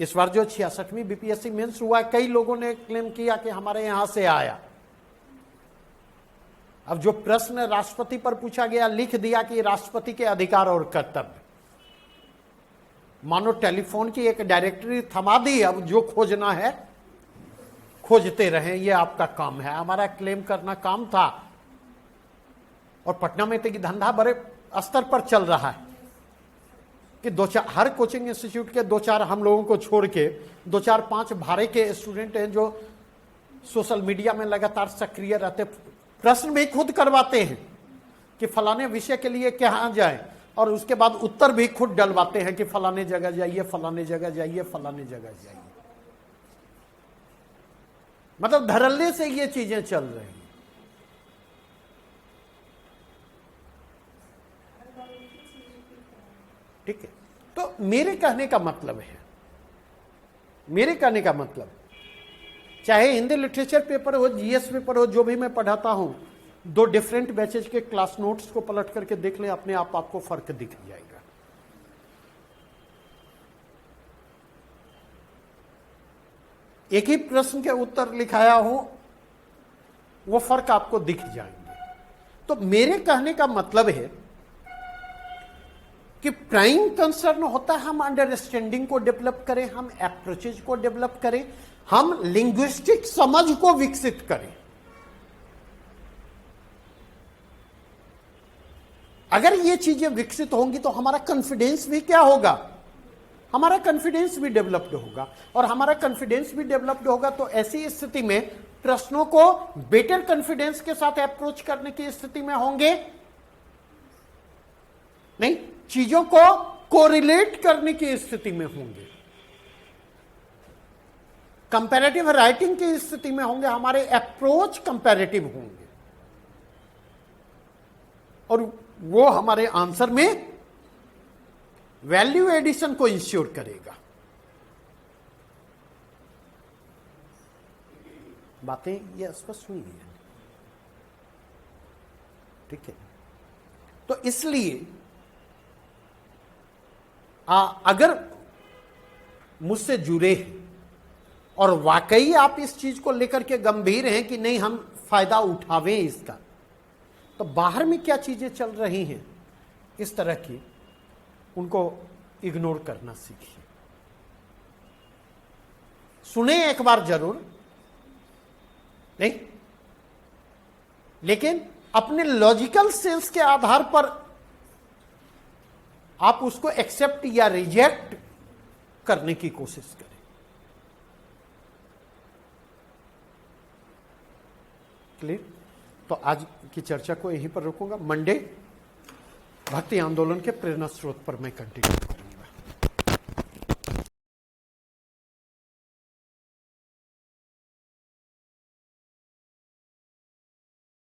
इस बार जो 66वीं बीपीएससी मेंस हुआ, कई लोगों ने क्लेम किया कि हमारे यहां से आया। अब जो प्रश्न राष्ट्रपति पर पूछा गया, लिख दिया कि राष्ट्रपति के अधिकार और कर्तव्य। मानो टेलीफोन की एक डायरेक्टरी थमा दी, अब जो खोजना है खोजते रहें, ये आपका काम है। हमारा क्लेम करना काम था। और पटना में तो धंधा बड़े स्तर पर चल रहा है कि 2-4 हर कोचिंग इंस्टीट्यूट के 2-4 हम लोगों को छोड़ के 2-4-5 भाड़े के स्टूडेंट हैं जो सोशल मीडिया में लगातार सक्रिय रहते, प्रश्न भी खुद करवाते हैं कि फलाने विषय के लिए कहाँ जाए, और उसके बाद उत्तर भी खुद डलवाते हैं कि फलाने जगह जाइए, फलाने जगह जाइए, फलाने जगह जाइए। मतलब धड़ल्ले से ये चीजें चल रही हैं। ठीक है। तो मेरे कहने का मतलब है, चाहे हिंदी लिटरेचर पेपर हो, जीएस पेपर हो, जो भी मैं पढ़ाता हूं, 2 डिफरेंट बैचेज के क्लास नोट्स को पलट करके देख लें, अपने आप आपको फर्क दिख जाएगा। एक ही प्रश्न के उत्तर लिखाया हो, वो फर्क आपको दिख जाएंगे। तो मेरे कहने का मतलब है कि प्राइम कंसर्न होता है हम अंडरस्टैंडिंग को डेवलप करें, हम अप्रोचेज को डेवलप करें, हम लिंग्विस्टिक समझ को विकसित करें। अगर ये चीजें विकसित होंगी तो हमारा कॉन्फिडेंस भी क्या होगा? हमारा कॉन्फिडेंस भी डेवलप्ड होगा। और हमारा कॉन्फिडेंस भी डेवलप्ड होगा तो ऐसी स्थिति में प्रश्नों को बेटर कॉन्फिडेंस के साथ अप्रोच करने की स्थिति में होंगे। नहीं, चीजों को कोरिलेट करने की स्थिति में होंगे, कंपैरेटिव राइटिंग की स्थिति में होंगे, हमारे अप्रोच कंपैरेटिव होंगे, और वो हमारे आंसर में वैल्यू एडिशन को इंश्योर करेगा। बातें ये स्पष्ट हुई है? ठीक है। तो इसलिए अगर मुझसे जुड़े हैं और वाकई आप इस चीज को लेकर के गंभीर हैं कि नहीं हम फायदा उठावें इसका, तो बाहर में क्या चीजें चल रही हैं इस तरह की, उनको इग्नोर करना सीखिए। सुने एक बार जरूर नहीं, लेकिन अपने लॉजिकल सेंस के आधार पर आप उसको एक्सेप्ट या रिजेक्ट करने की कोशिश करें। क्लियर? तो आज की चर्चा को यहीं पर रोकूंगा। मंडे भक्ति आंदोलन के प्रेरणा स्रोत पर मैं कंटिन्यू